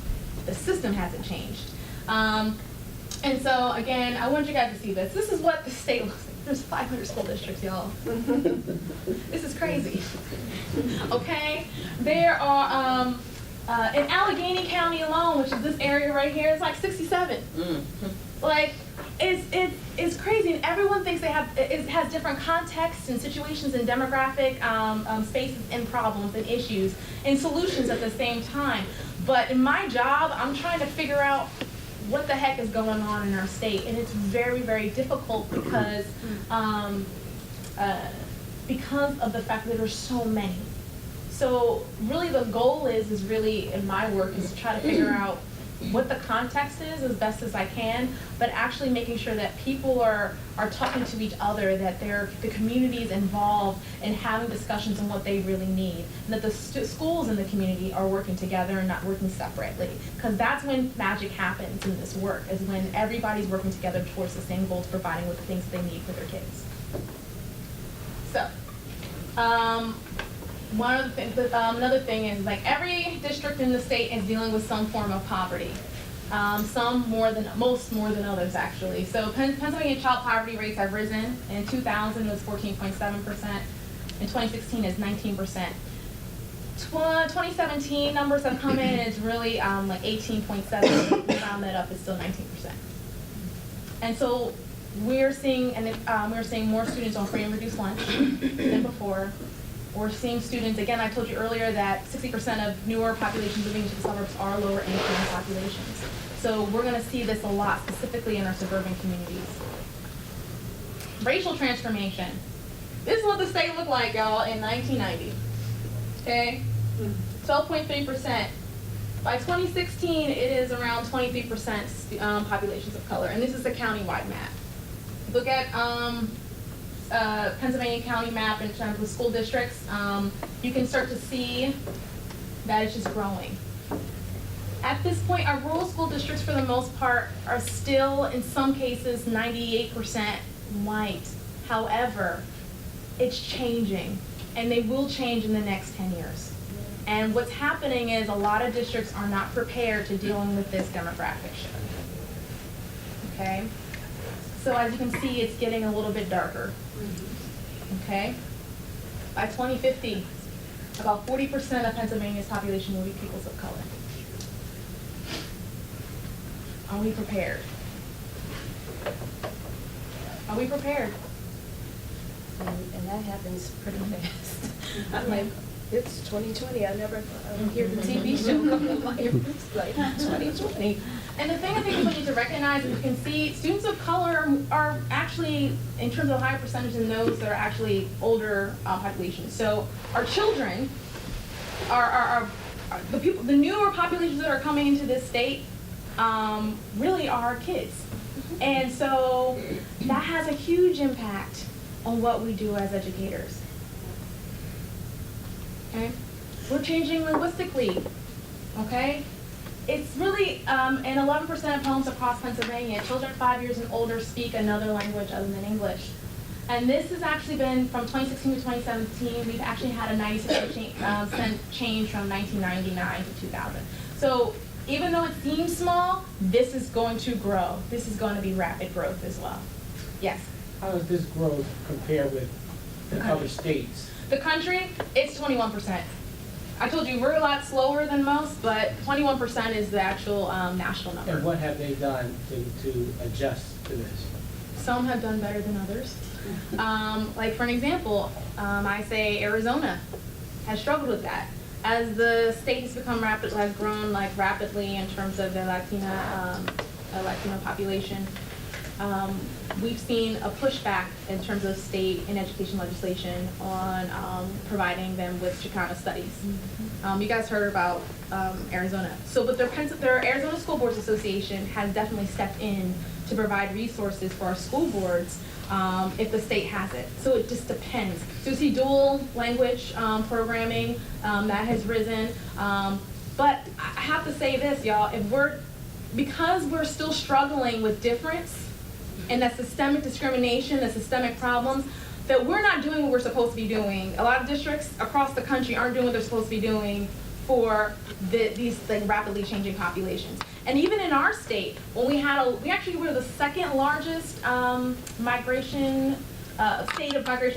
the system hasn't changed. And so again, I want you guys to see this. This is what the state looks like. There's 500 school districts, y'all. This is crazy. Okay? There are, in Allegheny County alone, which is this area right here, it's like 67. Like, it's crazy, and everyone thinks it has different contexts and situations and demographic spaces and problems and issues and solutions at the same time. But in my job, I'm trying to figure out what the heck is going on in our state, and it's very, very difficult because of the fact that there's so many. So really the goal is really, in my work, is to try to figure out what the context is as best as I can, but actually making sure that people are talking to each other, that the community is involved in having discussions on what they really need, and that the schools in the community are working together and not working separately. Because that's when magic happens in this work, is when everybody's working together towards the same goals, providing with the things they need for their kids. So, one of the things, another thing is like every district in the state is dealing with some form of poverty. Most more than others actually. So Pennsylvania child poverty rates have risen. In 2000 it was 14.7%. In 2016 it's 19%. 2017 numbers have come in and it's really like 18.7. We round that up, it's still 19%. And so we're seeing more students on free and reduced lunch than before. We're seeing students, again, I told you earlier that 60% of newer populations moving into the suburbs are lower income populations. So we're going to see this a lot, specifically in our suburban communities. racial transformation. This is what the state looked like, y'all, in 1990. Okay? 12.3%. By 2016, it is around 23% populations of color, and this is a county-wide map. Look at Pennsylvania County map in terms of school districts. You can start to see that it's just growing. At this point, our rural school districts, for the most part, are still, in some cases, 98% white. However, it's changing, and they will change in the next 10 years. And what's happening is a lot of districts are not prepared to dealing with this demographic shift. Okay? So as you can see, it's getting a little bit darker. Okay? By 2050, about 40% of Pennsylvania's population will be peoples of color. Are we prepared? Are we prepared? And that happens pretty fast. I'm like, it's 2020, I never hear the TV show come on my ears, like 2020. And the thing I think people need to recognize, and you can see, students of color are actually, in terms of higher percentage than those that are actually older populations. So our children are the people, the newer populations that are coming into this state really are our kids. And so that has a huge impact on what we do as educators. Okay? We're changing linguistically. Okay? It's really, in 11% of homes across Pennsylvania, children 5 years and older speak another language other than English. And this has actually been, from 2016 to 2017, we've actually had a 96% change from 1999 to 2000. So even though it seems small, this is going to grow. This is going to be rapid growth as well. Yes? How does this growth compare with the other states? The country, it's 21%. I told you, we're a lot slower than most, but 21% is the actual national number. And what have they done to adjust to this? Some have done better than others. Like for an example, I say Arizona has struggled with that. As the state has become has grown like rapidly in terms of the Latino population, we've seen a pushback in terms of state and education legislation on providing them with Chicano studies. You guys heard about Arizona. So, but their Arizona School Boards Association has definitely stepped in to provide resources for our school boards if the state has it. So it just depends. So you see dual language programming that has risen. But I have to say this, y'all, because we're still struggling with difference and that systemic discrimination, the systemic problems, that we're not doing what we're supposed to be doing. A lot of districts across the country aren't doing what they're supposed to be doing for these like rapidly changing populations. And even in our state, when we actually were the second largest state of migration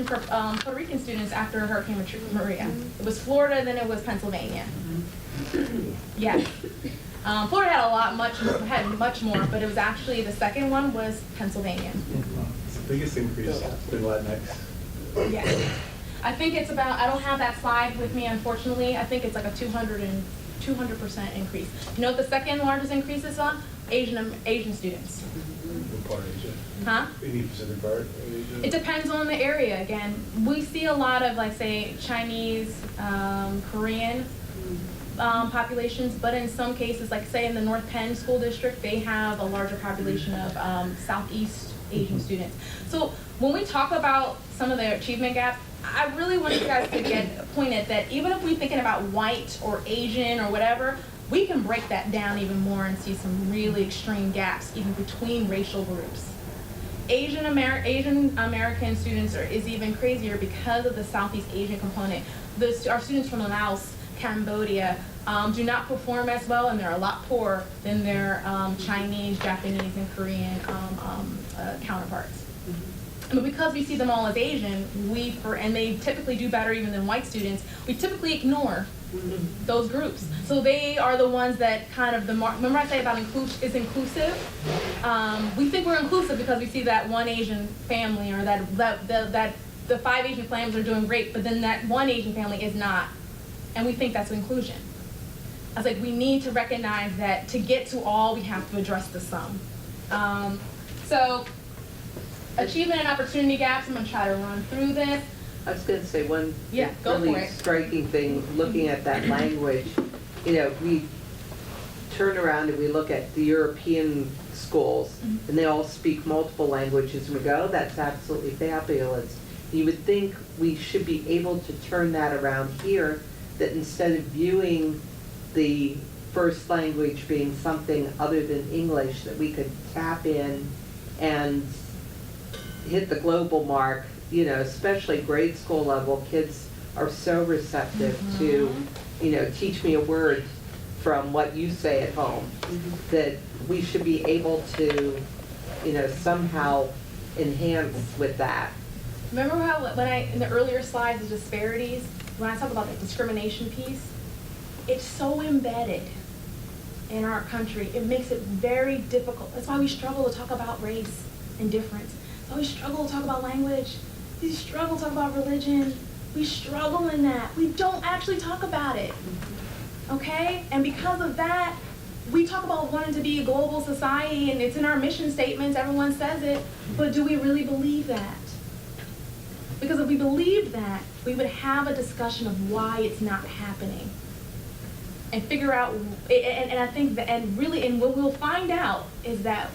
for Puerto Rican students after Hurricane Maria. It was Florida, then it was Pennsylvania. Yes. Florida had much more, but it was actually the second one was Pennsylvania. It's the biggest increase in Latinx. Yes. I think it's about, I don't have that slide with me, unfortunately. I think it's like a 200% increase. You know what the second largest increase is on? Asian students. What part of Asia? Huh? Any Pacific part of Asia? It depends on the area. Again, we see a lot of, like, say, Chinese, Korean populations, but in some cases, like, say, in the North Penn School District, they have a larger population of Southeast Asian students. So when we talk about some of the achievement gaps, I really want you guys to get pointed that even if we're thinking about white or Asian or whatever, we can break that down even more and see some really extreme gaps even between racial groups. Asian American students is even crazier because of the Southeast Asian component. Our students from Laos, Cambodia, do not perform as well, and they're a lot poorer than their Chinese, Japanese, and Korean counterparts. But because we see them all as Asian, and they typically do better even than white students, we typically ignore those groups. So they are the ones that kind of, remember I say about is inclusive? We think we're inclusive because we see that one Asian family, or that the 5 Asian families are doing great, but then that one Asian family is not. And we think that's inclusion. I was like, we need to recognize that to get to all, we have to address the some. So Achievement and opportunity gaps, I'm gonna try to run through this. I was gonna say one Yeah, go for really it. striking thing, looking at that language, you know, we turn around and we look at the European schools, and they all speak multiple languages, and we go, "Oh, that's absolutely fabulous." You would think we should be able to turn that around here, that instead of viewing the first language being something other than English, that we could tap in and hit the global mark, you know, especially grade school level, kids are so receptive to, you know, teach me a word from what you say at home, that we should be able to, you know, somehow enhance with that. Remember how in the earlier slides, the disparities, when I talk about the discrimination piece, it's so embedded in our country. It makes it very difficult. That's why we struggle to talk about race and difference. That's why we struggle to talk about language. We struggle to talk about religion. We struggle in that. We don't actually talk about it. Okay? And because of that, we talk about wanting to be a global society, and it's in our mission statements, everyone says it, but do we really believe that? Because if we believed that, we would have a discussion of why it's not happening. And figure out, and I think that, and what we'll find out is that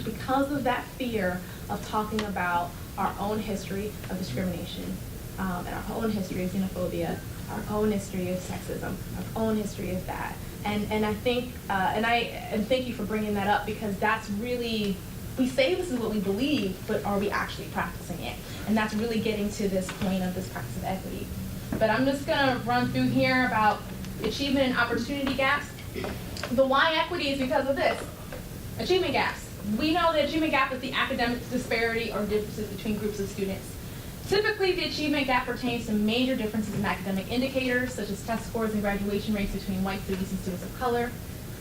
because of that fear of talking about our own history of discrimination, and our own history of xenophobia, our own history of sexism, our own history of that. And I think, and thank you for bringing that up, because that's really, we say this is what we believe, but are we actually practicing it? And that's really getting to this point of this practice of equity. But I'm just gonna run through here about achievement and opportunity gaps. The why equity is because of this, achievement gaps. We know the achievement gap is the academic disparity or differences between groups of students. Typically, the achievement gap pertains to major differences in academic indicators, such as test scores and graduation rates between white students and students of color,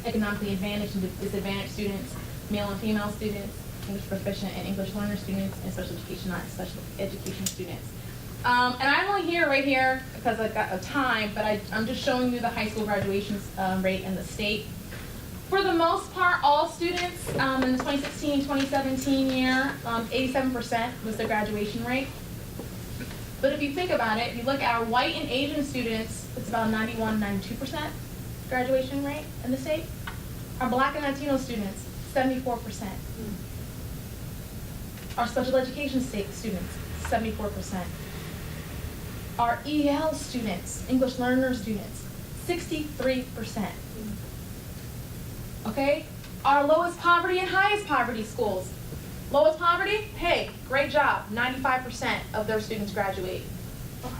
economically advantaged and disadvantaged students, male and female students, English proficient and English learner students, and special education, not special education students. And I'm only here right here because I've got a time, but I'm just showing you the high school graduation rate in the state. For the most part, all students in the 2016-2017 year, 87% was the graduation rate. But if you think about it, if you look at our white and Asian students, it's about 91, 92% graduation rate in the state. Our black and Latino students, 74%. Our special education students, 74%. Our EL students, English learner students, 63%. Okay? Our lowest poverty and highest poverty schools. Lowest poverty, hey, great job, 95% of their students graduate.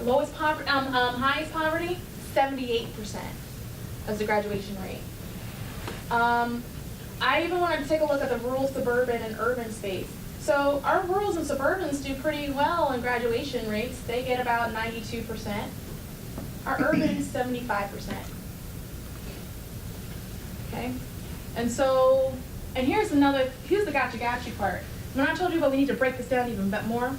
Lowest poverty, highest poverty, 78% of the graduation rate. I even wanted to take a look at the rural, suburban, and urban space. So our rurals and suburbans do pretty well in graduation rates. They get about 92%. Our urban, 75%. Okay? And so, and here's the gotcha part. When I told you about we need to break this down even bit more,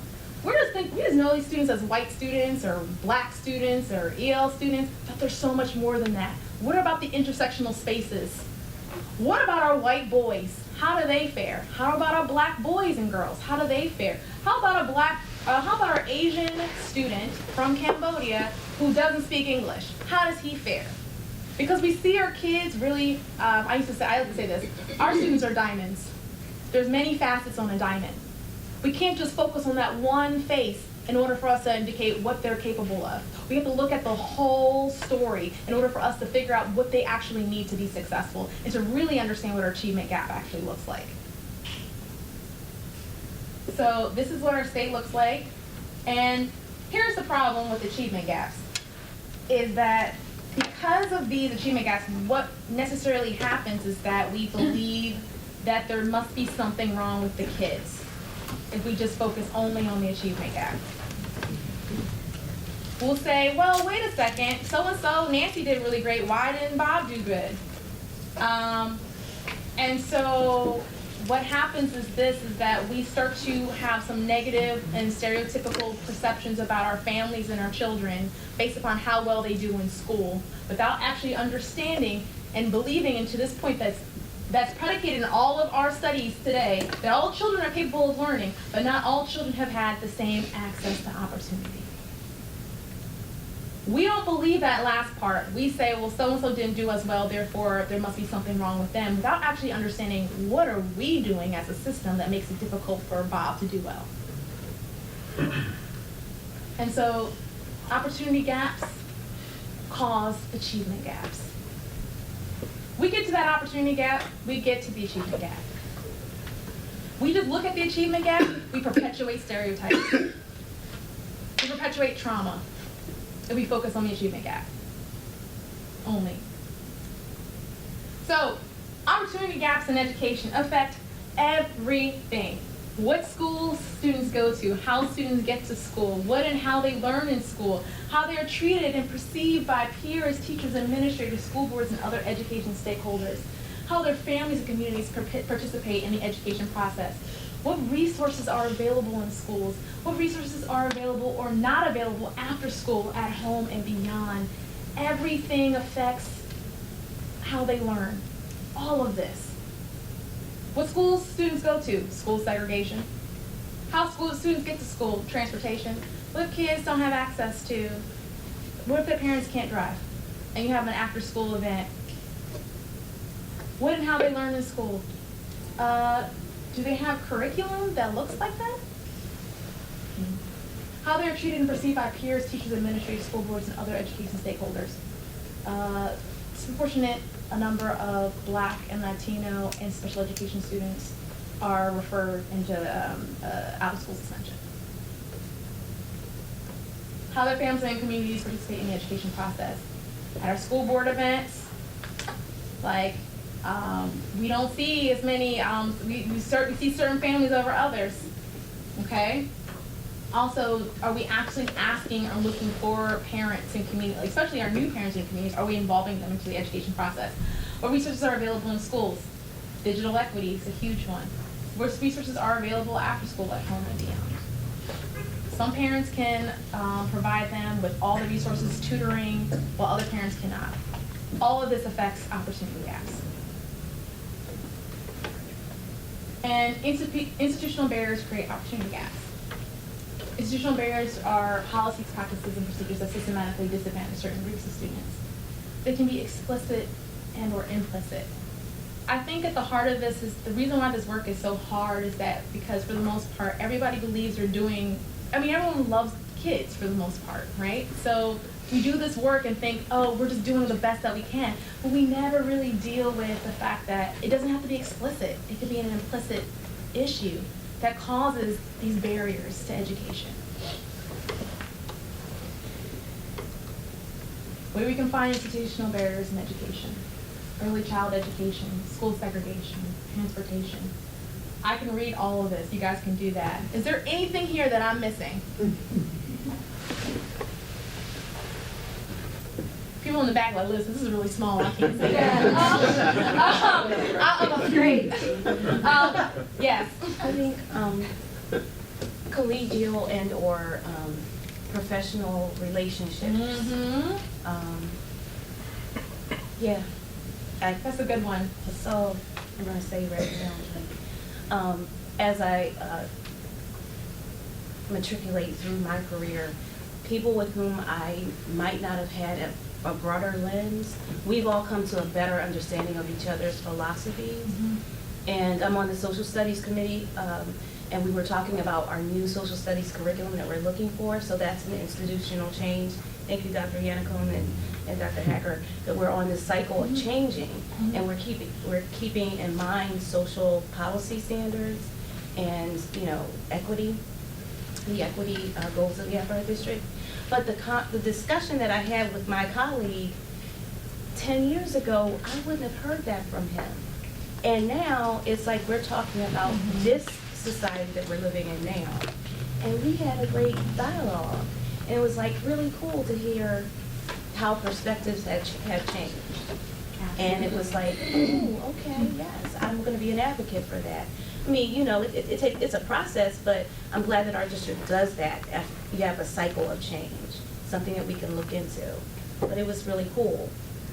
we just know these students as white students or black students or EL students, but there's so much more than that. What about the intersectional spaces? What about our white boys? How do they fare? How about our black boys and girls? How do they fare? How about our Asian student from Cambodia who doesn't speak English? How does he fare? Because we see our kids really, I like to say this, our students are diamonds. There's many facets on a diamond. We can't just focus on that one face in order for us to indicate what they're capable of. We have to look at the whole story in order for us to figure out what they actually need to be successful and to really understand what our achievement gap actually looks like. So this is what our state looks like. And here's the problem with achievement gaps, is that because of these achievement gaps, what necessarily happens is that we believe that there must be something wrong with the kids if we just focus only on the achievement gap. We'll say, well, wait a second, so-and-so, Nancy did really great, why didn't Bob do good? And so what happens is that we start to have some negative and stereotypical perceptions about our families and our children based upon how well they do in school, without actually understanding and believing, and to this point, that that's predicated in all of our studies today, that all children are capable of learning, but not all children have had the same access to opportunity. We don't believe that last part. We say, well, so-and-so didn't do as well, therefore there must be something wrong with them, without actually understanding what are we doing as a system that makes it difficult for Bob to do well. And so, opportunity gaps cause achievement gaps. We get to that opportunity gap, we get to the achievement gap. We just look at the achievement gap, we perpetuate stereotypes. We perpetuate trauma. And we focus on the achievement gap only. So, opportunity gaps in education affect everything. What schools students go to, how students get to school, what and how they learn in school, how they are treated and perceived by peers, teachers, administrators, school boards, and other education stakeholders, how their families and communities participate in the education process, what resources are available in schools, what resources are available or not available after school, at home, and beyond. Everything affects how they learn. All of this. What schools students go to? School segregation. How school students get to school? Transportation. What if kids don't have access to? What if their parents can't drive? And you have an after-school event? What and how they learn in school? Do they have curriculum that looks like that? How they're treated and perceived by peers, teachers, administrators, school boards, and other education stakeholders. Disproportionate a number of Black and Latino and special education students are referred into out-of-school suspension. How their families and communities participate in the education process. At our school board events, like, we don't see as many, we see certain families over others, okay? Also, are we actually asking or looking for parents and community, especially our new parents and communities, are we involving them into the education process? What resources are available in schools? Digital equity is a huge one. What resources are available after school, at home, and beyond? Some parents can provide them with all the resources, tutoring, while other parents cannot. All of this affects opportunity gaps. And institutional barriers create opportunity gaps. Institutional barriers are policies, practices, and procedures that systematically disadvantage certain groups of students. They can be explicit and or implicit. I think at the heart of this is, the reason why this work is so hard is that because for the most part, everybody believes they're doing, everyone loves kids for the most part, right? So we do this work and think, oh, we're just doing the best that we can, but we never really deal with the fact that it doesn't have to be explicit. It could be an implicit issue that causes these barriers to education. Where we can find institutional barriers in education: early child education, school segregation, transportation. I can read all of this. You guys can do that. Is there anything here that I'm missing? People in the back like, listen, this is really small. I can't say that. I'm afraid. Yes. I think collegial and or professional relationships. Mm-hmm. Yeah. That's a good one. So I'm gonna say right now, as I matriculate through my career, people with whom I might not have had a broader lens, we've all come to a better understanding of each other's philosophies. Mm-hmm. And I'm on the social studies committee, and we were talking about our new social studies curriculum that we're looking for, so that's an institutional change. Thank you, Dr. Yannicone and Dr. Hacker, that we're on this cycle of changing, and we're keeping in mind social policy standards and, equity, the equity goals that we have for our district. But the discussion that I had with my colleague 10 years ago, I wouldn't have heard that from him. And now it's like we're talking about this society that we're living in now. And we had a great dialogue. And it was like really cool to hear how perspectives have changed. And it was like, oh, okay, yes, I'm gonna be an advocate for that. I mean, it's a process, but I'm glad that our district does that. You have a cycle of change, something that we can look into. But it was really cool.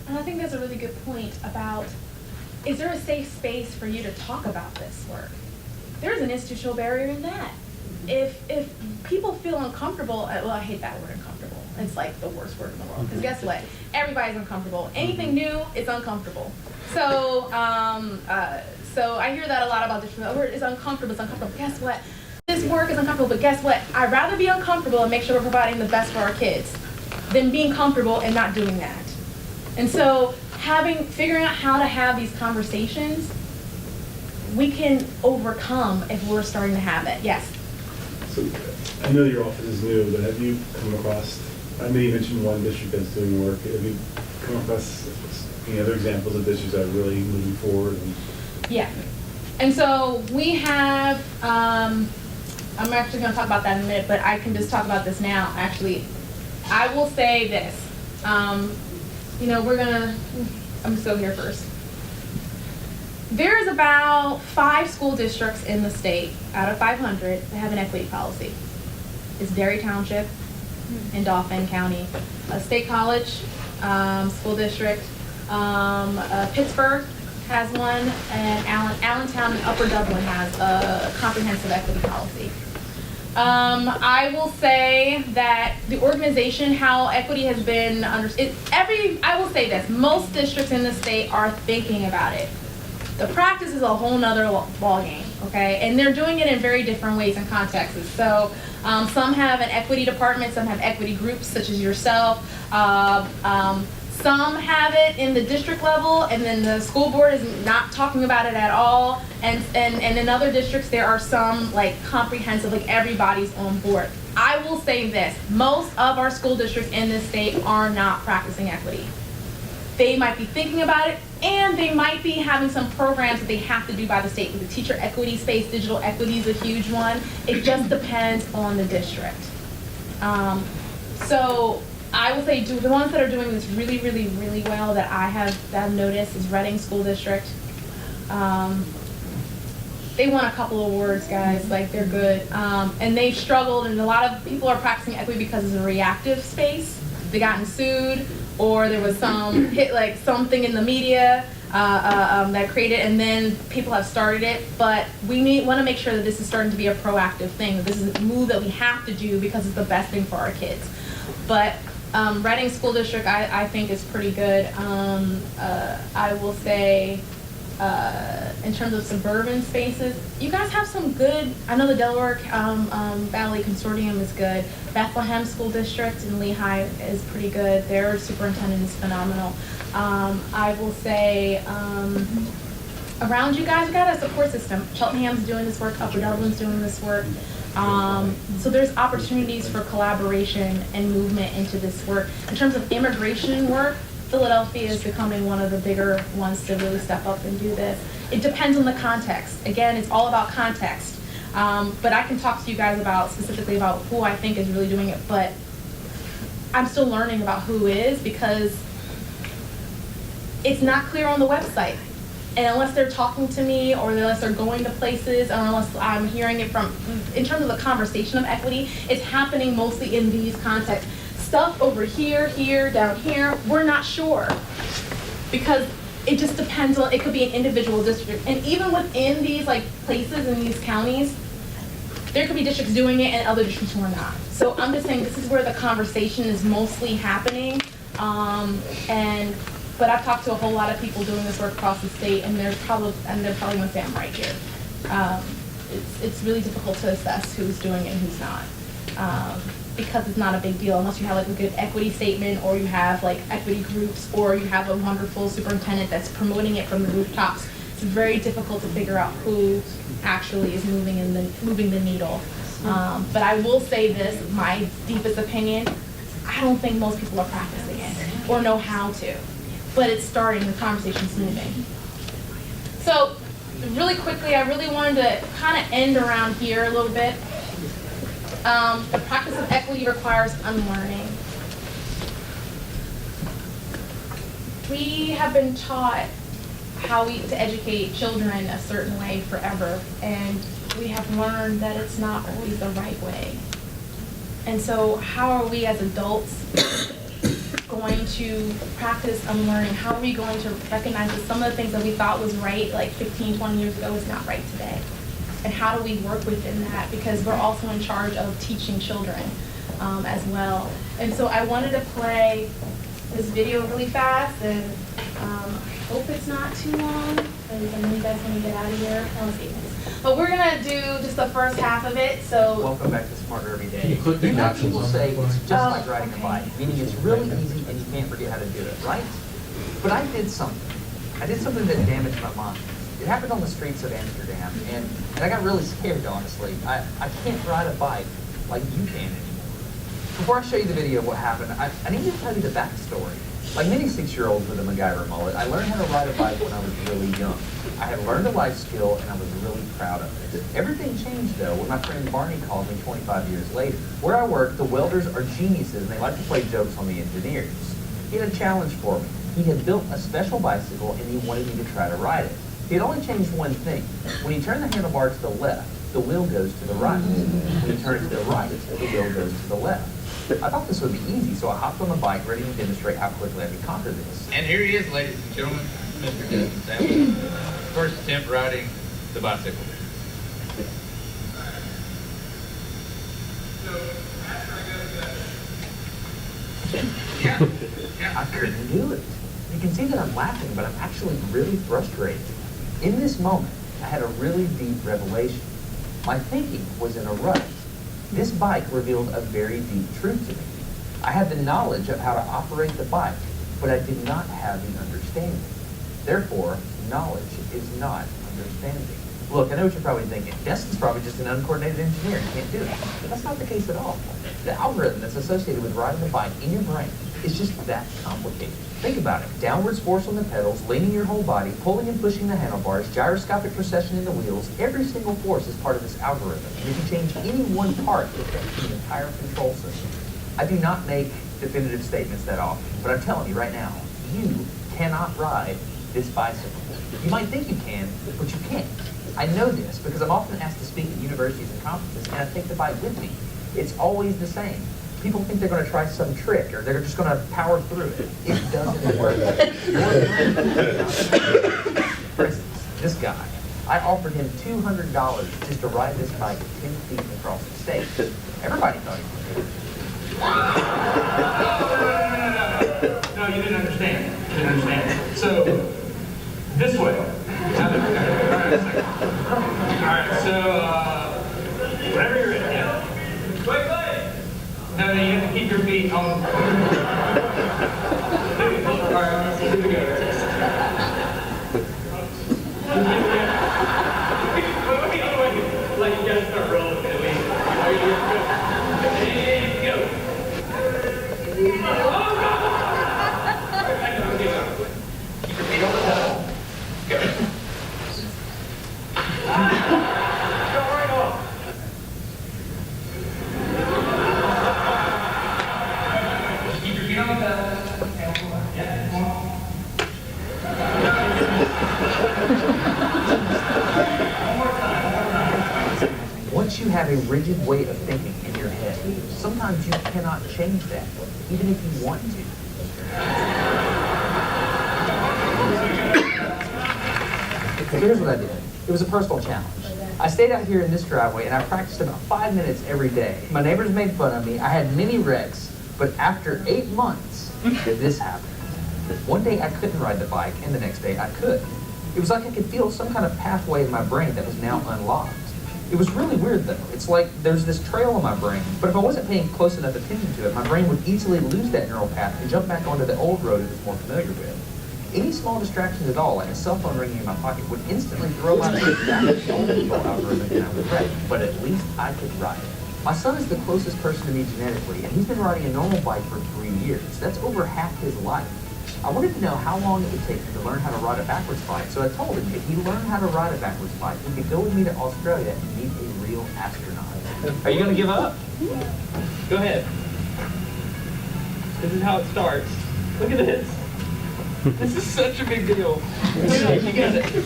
And I think that's a really good point about is there a safe space for you to talk about this work? There's an institutional barrier in that. If people feel uncomfortable, well, I hate that word, uncomfortable. It's like the worst word in the world. Because guess what? Everybody's uncomfortable. Anything new is uncomfortable. So, so I hear that a lot about different. The word is uncomfortable. It's uncomfortable. But guess what? This work is uncomfortable. But guess what? I'd rather be uncomfortable and make sure we're providing the best for our kids than being comfortable and not doing that. And so, figuring out how to have these conversations, we can overcome if we're starting to have it. Yes. So, I know your office is new, but have you come across, I know you mentioned one district that's doing work, have you come across any other examples of districts that are really moving forward? Yeah. And so we have, I'm actually going to talk about that in a minute, but I can just talk about this now, actually. I will say this. You know, I'm just go here first. There's about 5 school districts in the state out of 500 that have an equity policy. It's Derry Township in Dauphin County, a State College school district, Pittsburgh has one, and Allentown and Upper Dublin has a comprehensive equity policy. I will say that the organization, how equity has been I will say this, most districts in the state are thinking about it. The practice is a whole nother ballgame, okay? And they're doing it in very different ways and contexts. So some have an equity department, some have equity groups such as yourself. Some have it in the district level, and then the school board is not talking about it at all. And in other districts, there are some like comprehensive, like everybody's on board. I will say this, most of our school districts in this state are not practicing equity. They might be thinking about it, and they might be having some programs that they have to do by the state. With the teacher equity space, digital equity is a huge one. It just depends on the district. So I will say the ones that are doing this really, really, really well that I've noticed is Reading School District. They won a couple of awards, guys. Like, they're good. And they've struggled, and a lot of people are practicing equity because it's a reactive space. They gotten sued, or there was something in the media that created, and then people have started it. But we want to make sure that this is starting to be a proactive thing. That this is a move that we have to do because it's the best thing for our kids. But Reading School District, I think is pretty good. I will say, in terms of suburban spaces, you guys have some good. I know the Delaware Valley Consortium is good. Bethlehem School District in Lehigh is pretty good. Their superintendent is phenomenal. I will say, around you guys, you got a support system. Cheltenham's doing this work. Upper Dublin's doing this work. So there's opportunities for collaboration and movement into this work. In terms of immigration work, Philadelphia is becoming one of the bigger ones to really step up and do this. It depends on the context. Again, it's all about context. But I can talk to you guys specifically about who I think is really doing it, but I'm still learning about who is because it's not clear on the website. And unless they're talking to me, or unless they're going to places, or unless I'm hearing it in terms of the conversation of equity, it's happening mostly in these contexts. Stuff over here, down here, we're not sure. Because it just depends on, it could be an individual district. And even within these places in these counties, there could be districts doing it and other districts who are not. So I'm just saying this is where the conversation is mostly happening. But I've talked to a whole lot of people doing this work across the state, and they're probably going to say I'm right here. It's really difficult to assess who's doing it and who's not, because it's not a big deal unless you have a good equity statement, or you have equity groups, or you have a wonderful superintendent that's promoting it from the rooftops. It's very difficult to figure out who actually is moving the needle. But I will say this, my deepest opinion, I don't think most people are practicing it or know how to. But it's starting, the conversation's moving. So, really quickly, I really wanted to kind of end around here a little bit. The practice of equity requires unlearning. We have been taught to educate children a certain way forever, and we have learned that it's not always the right way. And so, how are we as adults going to practice unlearning? How are we going to recognize that some of the things that we thought was right like 15, 20 years ago is not right today? And how do we work within that? Because we're also in charge of teaching children as well. And so I wanted to play this video really fast, and I hope it's not too long, because I know you guys want to get out of here. But we're gonna do just the first half of it, so. Welcome back to Smarter Every Can Day. you click the You know, captions people on say that it's line? just Oh, like riding a okay. bike, meaning it's really easy and you can't forget how to do it, right? But I did something. I did something that damaged my mind. It happened on the streets of Amsterdam, and I got really scared, honestly. I can't ride a bike like you can anymore. Before I show you the video of what happened, I need to tell you the backstory. Like many 6-year-olds with a MacGyver mullet, I learned how to ride a bike when I was really young. I had learned a life skill, and I was really proud of it. Everything changed, though, when my friend Barney called me 25 years later. Where I work, the welders are geniuses, and they like to play jokes on the engineers. He had a challenge for me. He had built a special bicycle, and he wanted me to try to ride it. He had only changed one thing. When you turn the handlebar to the left, the wheel goes to the right. When you turn it to the right, the wheel goes to the left. I thought this would be easy, so I hopped on the bike ready to demonstrate how quickly I could conquer this. And here he is, ladies and gentlemen, Mr. Justin Samuels. First attempt riding the bicycle. I couldn't do it. You can see that I'm laughing, but I'm actually really frustrated. In this moment, I had a really deep revelation. My thinking was in a rut. This bike revealed a very deep truth to me. I had the knowledge of how to operate the bike, but I did not have the understanding. Therefore, knowledge is not understanding. Look, I know what you're probably thinking. Destin's probably just an uncoordinated engineer and can't do it. But that's not the case at all. The algorithm that's associated with riding the bike in your brain is just that complicated. Think about it. Downwards force on the pedals, leaning your whole body, pulling and pushing the handlebars, gyroscopic precession in the wheels. Every single force is part of this algorithm. And if you change any one part, it affects the entire control system. I do not make definitive statements that often, but I'm telling you right now, you cannot ride this bicycle. You might think you can, but you can't. I know this because I'm often asked to speak at universities and conferences, and I take the bike with me. It's always the same. People think they're going to try some trick, or they're just going to power through it. It doesn't work. For instance, this guy, I offered him $200 just to ride this bike 10 feet across the state. Everybody thought he would. No, you didn't understand. You didn't understand. So, this way. Alright, so, whenever you're ready, yeah. Wait. No, you have to keep your feet on. Alright, here we go. Wait. Like, you gotta start rolling at least. And go. Keep your feet on the pedal. Go. Go right off. Keep your feet on the pedal. Yeah, come on. One more time. Once you have a rigid way of thinking in your head, sometimes you cannot change that, even if you want to. So here's what I did. It was a personal challenge. I stayed out here in this driveway and I practiced about 5 minutes every day. My neighbors made fun of me. I had many wrecks, but after 8 months, this happened. One day I couldn't ride the bike, and the next day I could. It was like I could feel some kind of pathway in my brain that was now unlocked. It was really weird though. It's like there's this trail in my brain, but if I wasn't paying close enough attention to it, my brain would easily lose that neural path and jump back onto the old road it was more familiar with. Any small distractions at all, like a cell phone ringing in my pocket, would instantly throw my brain back to the old control algorithm and I would wreck. But at least I could ride it. My son is the closest person to me genetically, and he's been riding a normal bike for 3 years. That's over half his life. I wanted to know how long it would take him to learn how to ride a backwards bike, so I told him if he learned how to ride a backwards bike, he could go with me to Australia and meet a real astronaut. Are you going to give up? Go ahead. This is how it starts. Look at this. This is such a big deal. You get it.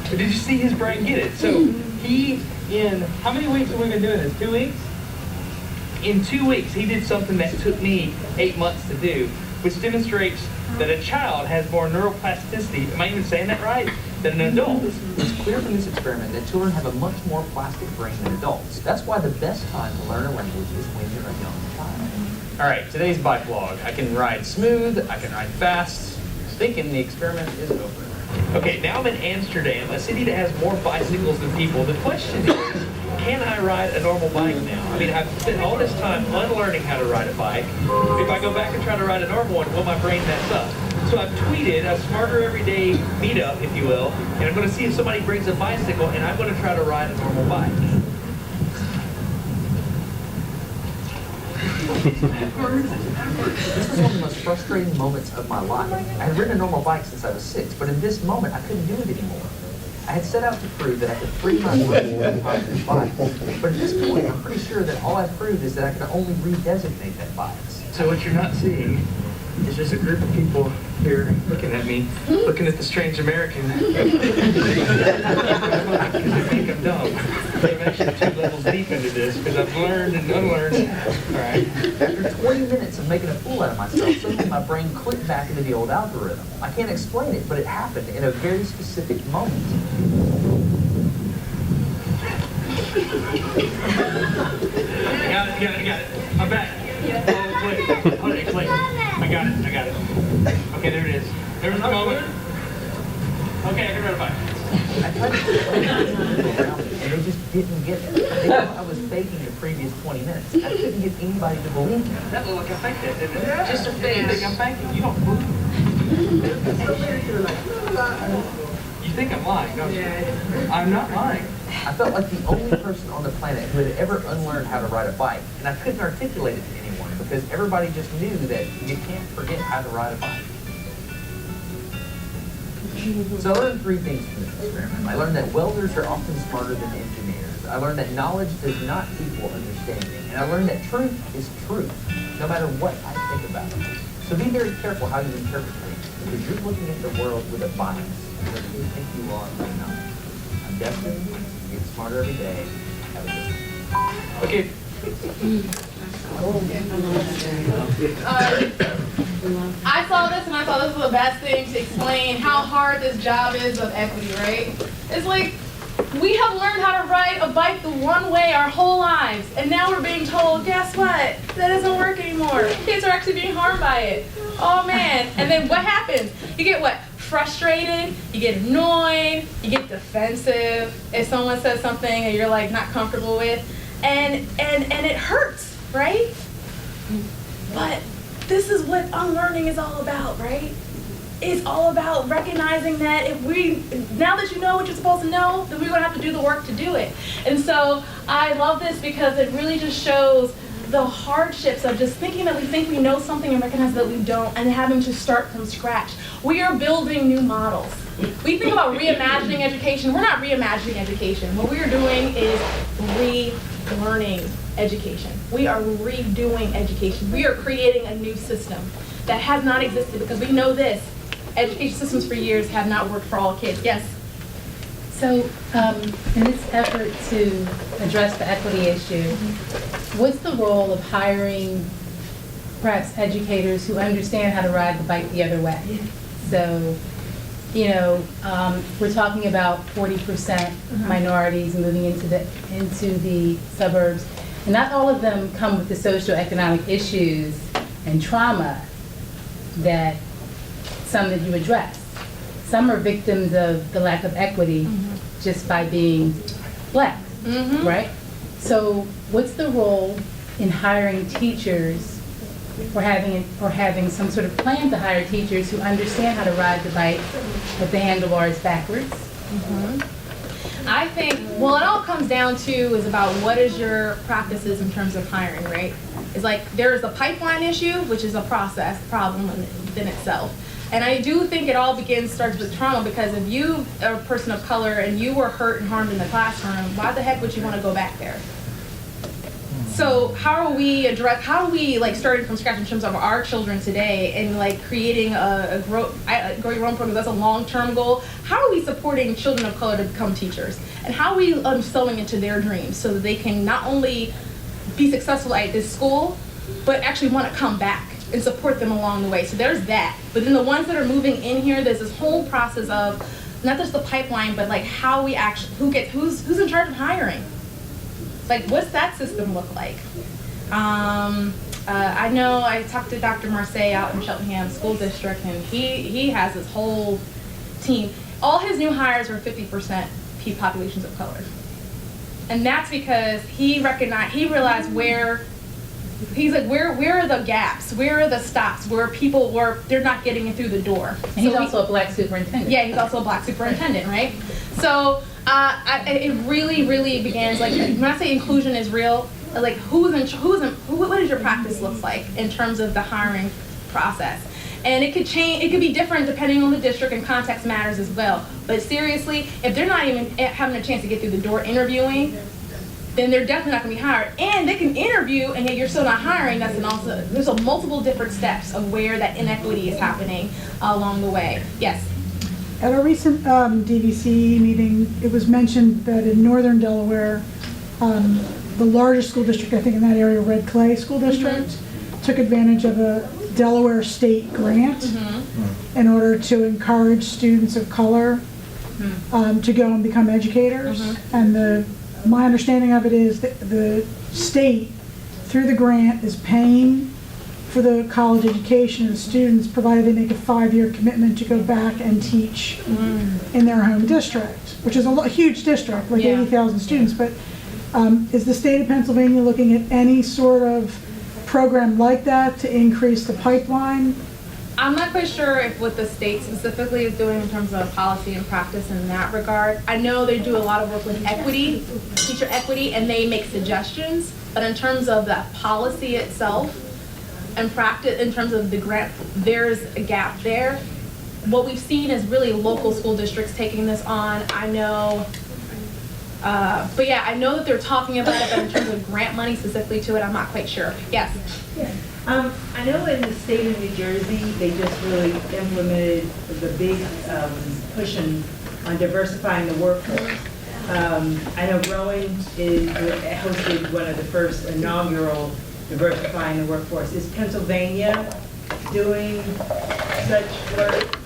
Did you see his brain get it? So he, in, how many weeks have we been doing this? 2 weeks? In 2 weeks, he did something that took me 8 months to do. which demonstrates that a child has more neuroplasticity, am I even saying that right, than an adult. It's clear from this experiment that children have a much more plastic brain than adults. That's why the best time to learn a language is when you're a young child. All right, today's bike log. I can ride smooth, I can ride fast. Thinking the experiment is over. Okay, now I'm in Amsterdam, a city that has more bicycles than people. The question is, can I ride a normal bike now? I mean, I've spent all this time unlearning how to ride a bike. If I go back and try to ride a normal one, will my brain mess up? So I've tweeted a Smarter Everyday meetup, if you will, and I'm going to see if somebody brings a bicycle, and I'm going to try to ride a normal bike. This was one of the most frustrating moments of my life. I had ridden a normal bike since I was 6, but in this moment, I couldn't do it anymore. I had set out to prove that I could free my brain from the bike, but at this point, I'm pretty sure that all I've proved is that I can only redesignate that bike. So what you're not seeing is just a group of people here looking at me, looking at the strange American. Because they think I'm dumb. I'm actually 2 levels deep into this because I've learned and unlearned. All right. After 20 minutes of making a fool out of myself, suddenly my brain clicked back into the old algorithm. I can't explain it, but it happened in a very specific moment. I got it. I'm back. Hold it, click. I got it. Okay, there it is. There was the moment. Okay, I can ride a bike. I tried to explain it to people around me, and they just didn't get it. They thought I was faking the previous 20 minutes. I couldn't get anybody to believe me. That looked like I faked it, didn't it? Just a face. You think I'm faking? You don't believe me. You think I'm lying, don't you? I'm not lying. I felt like the only person on the planet who had ever unlearned how to ride a bike, and I couldn't articulate it to anyone because everybody just knew that you can't forget how to ride a bike. So I learned 3 things from this experiment. I learned that welders are often smarter than engineers. I learned that knowledge does not equal understanding. And I learned that truth is truth, no matter what I think about it. So be very careful how you interpret things, because you're looking at the world with a bias, whether you think you are or not. I'm Destin. Get smarter every day. Have a good one. Okay. I saw this and I thought this was the best thing to explain how hard this job is of equity, right? It's like we have learned how to ride a bike the one way our whole lives, and now we're being told, guess what? That doesn't work anymore. Kids are actually being harmed by it. Oh man. And then what happens? You get what? Frustrated, you get annoyed, you get defensive if someone says something that you're like not comfortable with, and it hurts, right? But this is what unlearning is all about, right? It's all about recognizing that now that you know what you're supposed to know, then we're gonna have to do the work to do it. And so I love this because it really just shows the hardships of just thinking that we think we know something and recognize that we don't, and having to start from scratch. We are building new models. We think about reimagining education. We're not reimagining education. What we are doing is relearning education. We are redoing education. We are creating a new system that has not existed, because we know this. Education systems for years have not worked for all kids. Yes? So, in this effort to address the equity issue, what's the role of hiring perhaps educators who understand how to ride the bike the other way? So, we're talking about 40% minorities moving into the suburbs, and not all of them come with the socioeconomic issues and trauma that some that you address. Some are victims of the lack of equity just by being Black, right? So what's the role in hiring teachers or having some sort of plan to hire teachers who understand how to ride the bike with the handlebars backwards? I think, well, it all comes down to is about what is your practices in terms of hiring, right? It's like there's a pipeline issue, which is a process problem within itself. And I do think it all starts with trauma, because if you are a person of color and you were hurt and harmed in the classroom, why the heck would you want to go back there? So how are we starting from scratch in terms of our children today and like creating a grow your own program? That's a long-term goal. How are we supporting children of color to become teachers? And how are we sowing into their dreams so that they can not only be successful at this school, but actually want to come back and support them along the way. So there's that. But then the ones that are moving in here, there's this whole process of not just the pipeline, but like how we actually, who's in charge of hiring? Like, what's that system look like? I know I talked to Dr. Marseille out in Cheltenham School District, and he has this whole team. All his new hires are 50% populations of color. And that's because he realized where are the gaps? Where are the stops? Where they're not getting in through the door. And he's also a black superintendent. Yeah, he's also a black superintendent, right? So it really, really begins, like, when I say inclusion is real, like, what does your practice look like in terms of the hiring process? And it could change, it could be different depending on the district, and context matters as well. But seriously, if they're not even having a chance to get through the door interviewing, then they're definitely not gonna be hired. And they can interview, and yet you're still not hiring. There's a multiple different steps of where that inequity is happening along the way. Yes? At a recent DVC meeting, it was mentioned that in northern Delaware, the largest school district, I think in that area, Red Clay School District, took advantage of a Delaware state grant in order to encourage students of color to go and become educators. And my understanding of it is that the state, through the grant, is paying for the college education of the students, provided they make a 5-year commitment to go back and teach in their home district, which is a huge district, like 80,000 students. But is the state of Pennsylvania looking at any sort of program like that to increase the pipeline? I'm not quite sure if what the state specifically is doing in terms of policy and practice in that regard. I know they do a lot of work with equity, teacher equity, and they make suggestions. But in terms of that policy itself and practice, in terms of the grant, there's a gap there. What we've seen is really local school districts taking this on. I know, but yeah, I know that they're talking about it, but in terms of grant money specifically to it, I'm not quite sure. Yes? I know in the state of New Jersey, they just really implemented the big push on diversifying the workforce. I know Rowan hosted one of the first inaugural diversifying the workforce. Is Pennsylvania doing such work?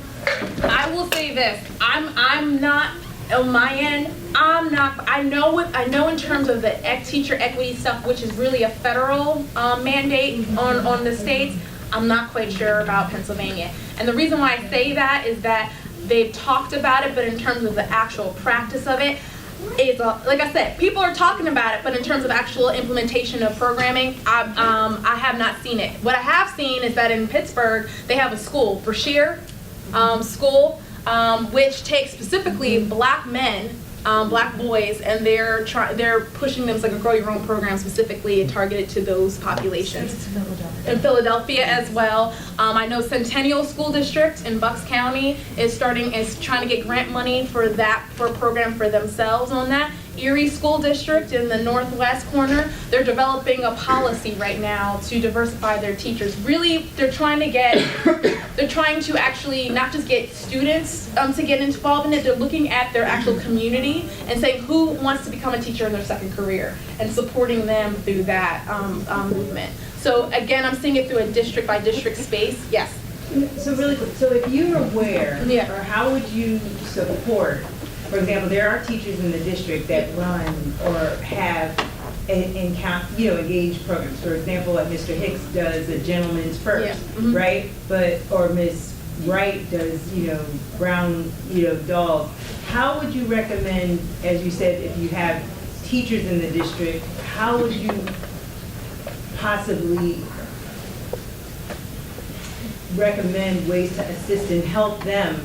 I will say this, I'm not, on my end, I know in terms of the teacher equity stuff, which is really a federal mandate on the states, I'm not quite sure about Pennsylvania. And the reason why I say that is that they've talked about it, but in terms of the actual practice of it, is like I said, people are talking about it, but in terms of actual implementation of programming, I have not seen it. What I have seen is that in Pittsburgh, they have a school, Brashear School, which takes specifically black men, black boys, and they're pushing them as like a grow your own program specifically targeted to those populations. In Philadelphia as well. I know Centennial School District in Bucks County is trying to get grant money for a program for themselves on that. Erie School District in the northwest corner, they're developing a policy right now to diversify their teachers. Really, they're trying to actually not just get students to get involved in it, they're looking at their actual community and saying who wants to become a teacher in their second career and supporting them through that movement. So again, I'm seeing it through a district by district space. Yes? So really quick, so if you're aware, or how would you support, for example, there are teachers in the district that run or have engaged programs. For example, like Mr. Hicks does a Gentleman's First, right? Or Ms. Wright does, Brown, Dolls. How would you recommend, as you said, if you have teachers in the district, how would you possibly recommend ways to assist and help them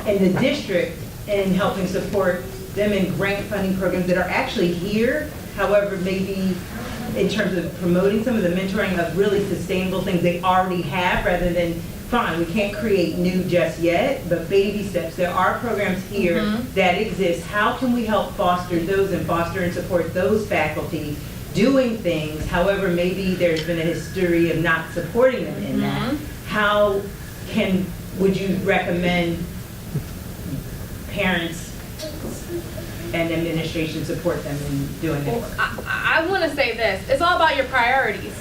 in the district in helping support them in grant funding programs that are actually here, however, maybe in terms of promoting some of the mentoring of really sustainable things they already have, rather than, fine, we can't create new just yet, but baby steps. There are programs here that exist. How can we help foster those and foster and support those faculty doing things, however, maybe there's been a history of not supporting them in that. How would you recommend parents and administration support them in doing that work? I want to say this, it's all about your priorities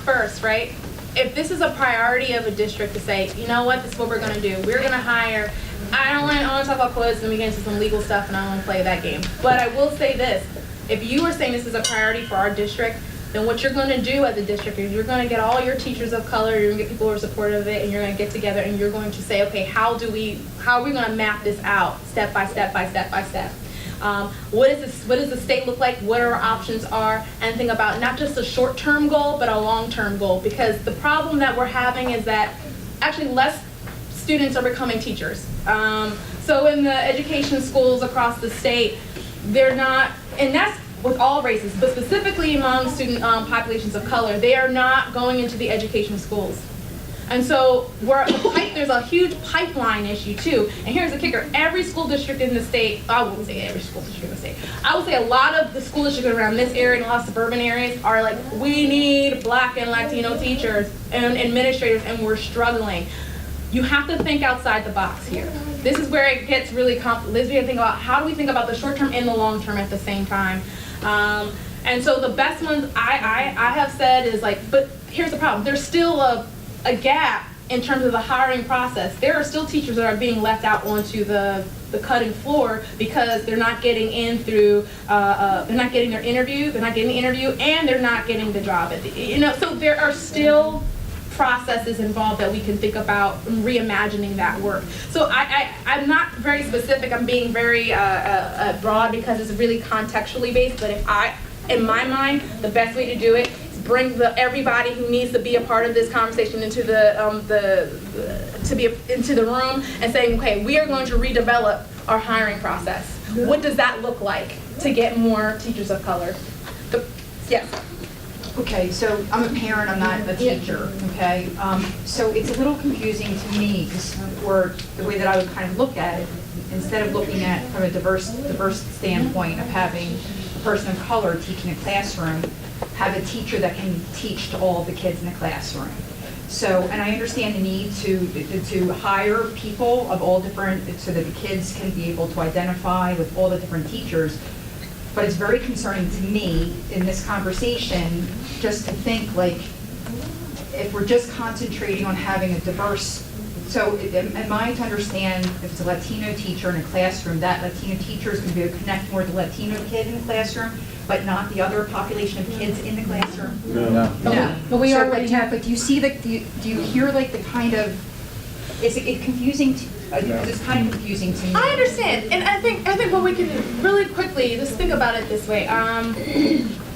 first, right? if this is a priority of a district to say, you know what, this is what we're gonna do, we're gonna hire, I don't wanna talk about quotes and we get into some legal stuff and I don't wanna play that game. But I will say this, if you are saying this is a priority for our district, then what you're gonna do as a district is you're gonna get all your teachers of color, you're gonna get people who are supportive of it, and you're gonna get together and you're going to say, okay, how are we gonna map this out step by step by step by step? What does the state look like? What our options are? And think about not just a short-term goal, but a long-term goal. Because the problem that we're having is that actually less students are becoming teachers. So in the education schools across the state, they're not, and that's with all races, but specifically among student populations of color, they are not going into the education schools. And so there's a huge pipeline issue too. And here's the kicker, every school district in the state, I wouldn't say every school district in the state, I would say a lot of the school districts around this area and a lot of suburban areas are like, we need Black and Latino teachers and administrators and we're struggling. You have to think outside the box here. This is where it gets really complicated. We have to think about how do we think about the short term and the long term at the same time. And so the best ones I have said is like, but here's the problem. There's still a gap in terms of the hiring process. There are still teachers that are being left out onto the cutting floor because they're not getting in through, they're not getting their interview, they're not getting the interview, and they're not getting the job. So there are still processes involved that we can think about reimagining that work. So I'm not very specific, I'm being very broad because it's really contextually based, but in my mind, the best way to do it is bring everybody who needs to be a part of this conversation into into the room and saying, okay, we are going to redevelop our hiring process. What does that look like to get more teachers of color? Yes. Okay, so I'm a parent, I'm not a teacher, okay? So it's a little confusing to me, or the way that I would kind of look at it, instead of looking at from a diverse standpoint of having a person of color teaching a classroom, have a teacher that can teach to all the kids in the classroom. So, and I understand the need to hire people of all different, so that the kids can be able to identify with all the different teachers. But it's very concerning to me in this conversation just to think like, if we're just concentrating on having a diverse, so am I to understand if it's a Latino teacher in a classroom, that Latino teacher is going to be able to connect more to the Latino kid in the classroom, but not the other population of kids in the classroom? No. But we already have, but do you see do you hear like the kind of, is it confusing to, it's kind of confusing to me. I understand, and I think what we can really quickly just think about it this way.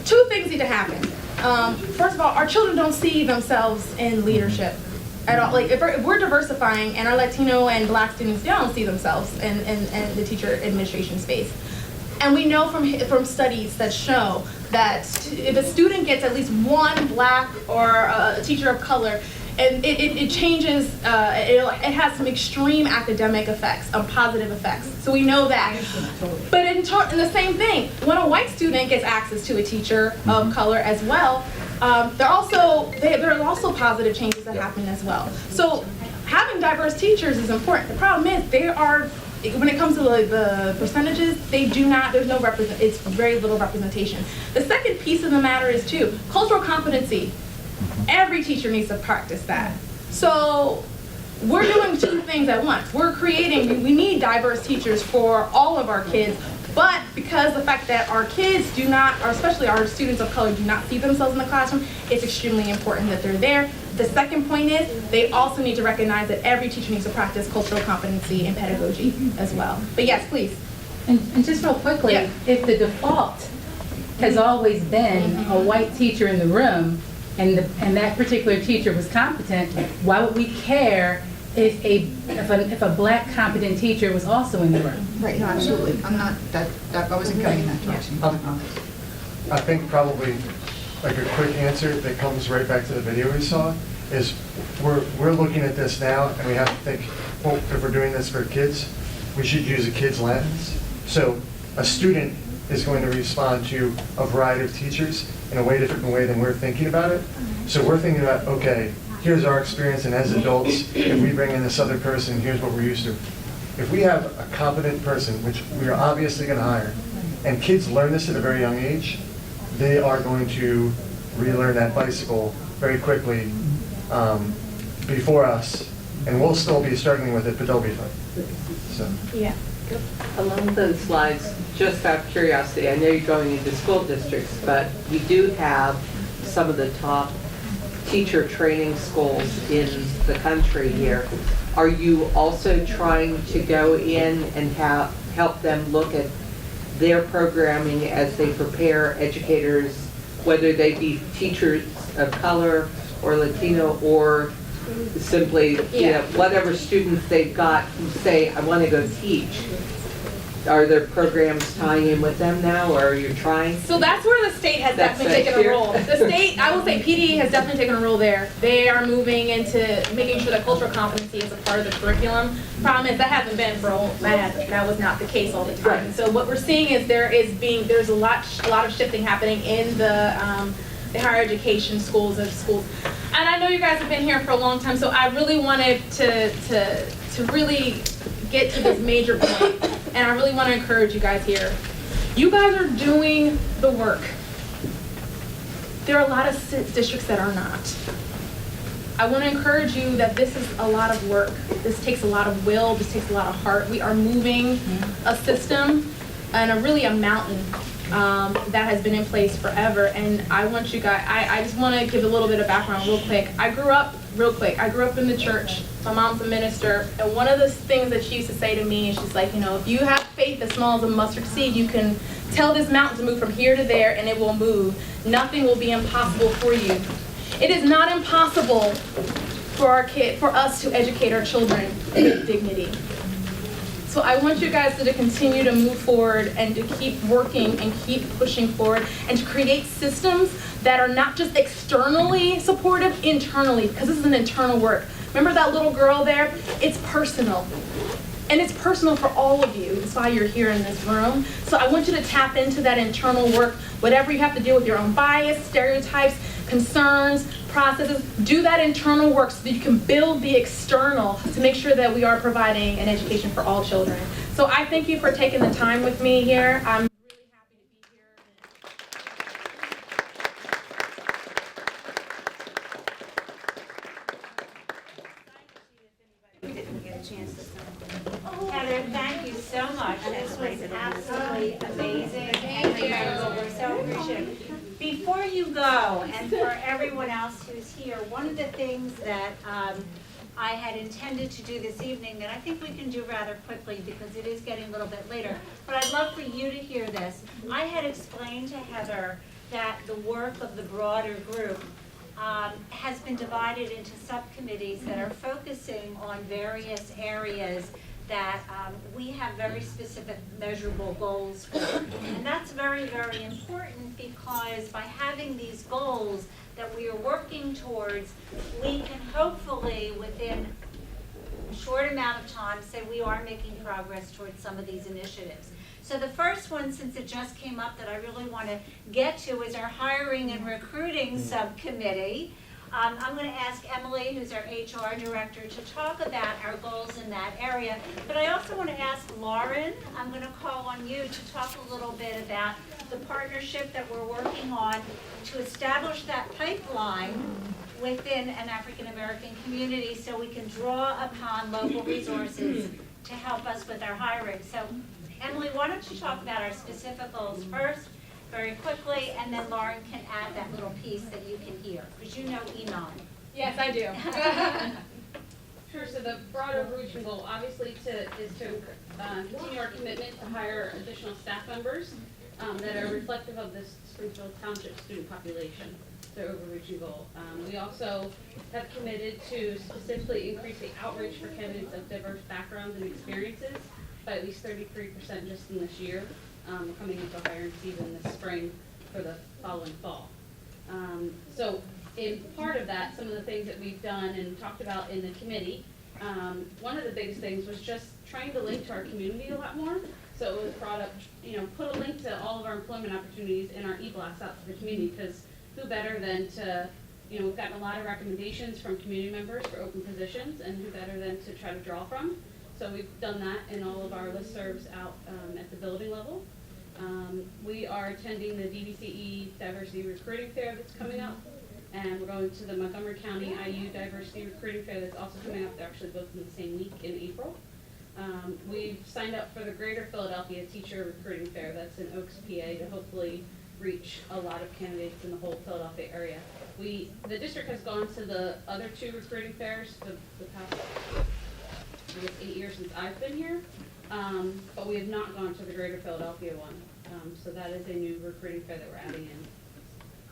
Two things need to happen. First of all, our children don't see themselves in leadership at all. Like if we're diversifying, and our Latino and Black students don't see themselves in the teacher administration space, and we know from studies that show that if a student gets at least one Black or a teacher of color, and it changes, it has some extreme academic effects, positive effects. So we know that. But in the same thing, when a white student gets access to a teacher of color as well, there are also positive changes that happen as well. So having diverse teachers is important. The problem is when it comes to the percentages, it's very little representation. The second piece of the matter is too, cultural competency. Every teacher needs to practice that. So we're doing two things at once. We need diverse teachers for all of our kids, but because the fact that our kids do not, or especially our students of color, do not see themselves in the classroom, it's extremely important that they're there. The second point is they also need to recognize that every teacher needs to practice cultural competency and pedagogy as well. But yes, please. And just real quickly, if the default has always been a white teacher in the room, and that particular teacher was competent, why would we care if a Black competent teacher was also in the room? Right, no, absolutely. I'm not, I wasn't going in that direction. I think probably like a quick answer that comes right back to the video we saw is we're looking at this now and we have to think, well, if we're doing this for kids, we should use a kid's lens. So a student is going to respond to a variety of teachers in a different way than we're thinking about it. So we're thinking about, okay, here's our experience, and as adults, if we bring in this other person, here's what we're used to. If we have a competent person, which we are obviously going to hire, and kids learn this at a very young age, they are going to relearn that bicycle very quickly before us, and we'll still be struggling with it, but they'll be fine. So. Yeah. Along those lines, just out of curiosity, I know you're going into school districts, but we do have some of the top teacher training schools in the country here. Are you also trying to go in and help them look at their programming as they prepare educators, whether they be teachers of color or Latino, or simply, you know, whatever students they've got who say, I want to go teach? Are there programs tying in with them now, or are you trying? So that's where the state has That's definitely taken next a role. The state, I will say PD has definitely taken a role there. They are moving into making sure that cultural competency is a part of the curriculum. Problem is, that hasn't been for that was not the case all the time. So what we're seeing is there's a lot of shifting happening in the higher education schools and schools. And I know you guys have been here for a long time, so I really wanted to really get to this major point, and I really want to encourage you guys here. You guys are doing the work. There are a lot of districts that are not. I want to encourage you that this is a lot of work. This takes a lot of will. This takes a lot of heart. We are moving a system and a mountain that has been in place forever. And I want you guys, I just want to give a little bit of background real quick. I grew up in the church. My mom's a minister. And one of the things that she used to say to me is she's like, you know, if you have faith as small as a mustard seed, you can tell this mountain to move from here to there and it will move. Nothing will be impossible for you. It is not impossible for us to educate our children with dignity. So I want you guys to continue to move forward and to keep working and keep pushing forward and to create systems that are not just externally supportive, internally, because this is an internal work. Remember that little girl there? It's personal. And it's personal for all of you. That's why you're here in this room. So I want you to tap into that internal work, whatever you have to deal with your own bias, stereotypes, concerns, processes. Do that internal work so that you can build the external to make sure that we are providing an education for all children. So I thank you for taking the time with me here. I'm Heather, thank you so much. This was absolutely amazing. Thank you. We're so appreciative. Before you go, and for everyone else who's here, one of the things that I had intended to do this evening that I think we can do rather quickly because it is getting a little bit later, but I'd love for you to hear this. I had explained to Heather that the work of the broader group has been divided into subcommittees that are focusing on various areas that we have very specific measurable goals for. And that's very, very important because by having these goals that we are working towards, we can hopefully within a short amount of time say we are making progress towards some of these initiatives. So the first one, since it just came up that I really want to get to, is our hiring and recruiting subcommittee. I'm going to ask Emily, who's our HR director, to talk about our goals in that area. But I also want to ask Lauren, I'm going to call on you to talk a little bit about the partnership that we're working on to establish that pipeline within an African American community so we can draw upon local resources to help us with our hiring. So Emily, why don't you talk about our specific goals first, very quickly, and then Lauren can add that little piece that you can hear, because you know Enon. Yes, I do. Sure. So the broader overreaching goal, obviously, is to continue our commitment to hire additional staff members that are reflective of this Springfield Township student population. The overreaching goal. We also have committed to specifically increase the outreach for candidates of diverse backgrounds and experiences by at least 33% just in this year. We're coming into hiring season this spring for the following fall. So in part of that, some of the things that we've done and talked about in the committee, one of the biggest things was just trying to link to our community a lot more. So it was brought up, put a link to all of our employment opportunities in our e-blasts out to the community, because who better than to, we've gotten a lot of recommendations from community members for open positions, and who better than to try to draw from. So we've done that in all of our listservs out at the building level. We are attending the DVCE Diversity Recruiting Fair that's coming up and we're going to the Montgomery County IU Diversity Recruiting Fair that's also coming up. They're actually both in the same week in April. We've signed up for the Greater Philadelphia Teacher Recruiting Fair that's in Oaks, PA, to hopefully reach a lot of candidates in the whole Philadelphia area. The district has gone to the other 2 recruiting fairs the past, I guess, 8 years since I've been here, but we have not gone to the Greater Philadelphia one. So that is a new recruiting fair that we're adding in.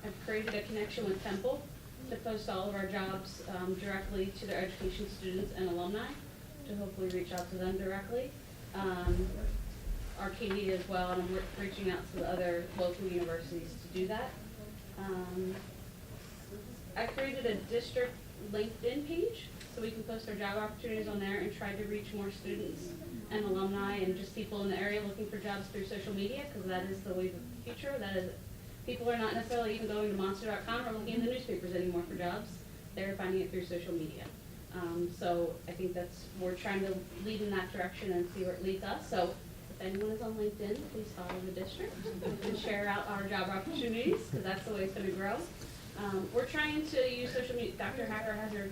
I've created a connection with Temple to post all of our jobs directly to their education students and alumni, to hopefully reach out to them directly. Arcadia as well, and I'm reaching out to the other local universities to do that. I created a district LinkedIn page so we can post our job opportunities on there and try to reach more students and alumni and just people in the area looking for jobs through social media, because that is the wave of the future. That is, people are not necessarily even going to monster.com or looking in the newspapers anymore for jobs. They're finding it through social media. So I think we're trying to lead in that direction and see where it leads us. So if anyone is on LinkedIn, please follow the district and share out our job opportunities, because that's the way it's going to grow. We're trying to use social media. Dr. Hacker has her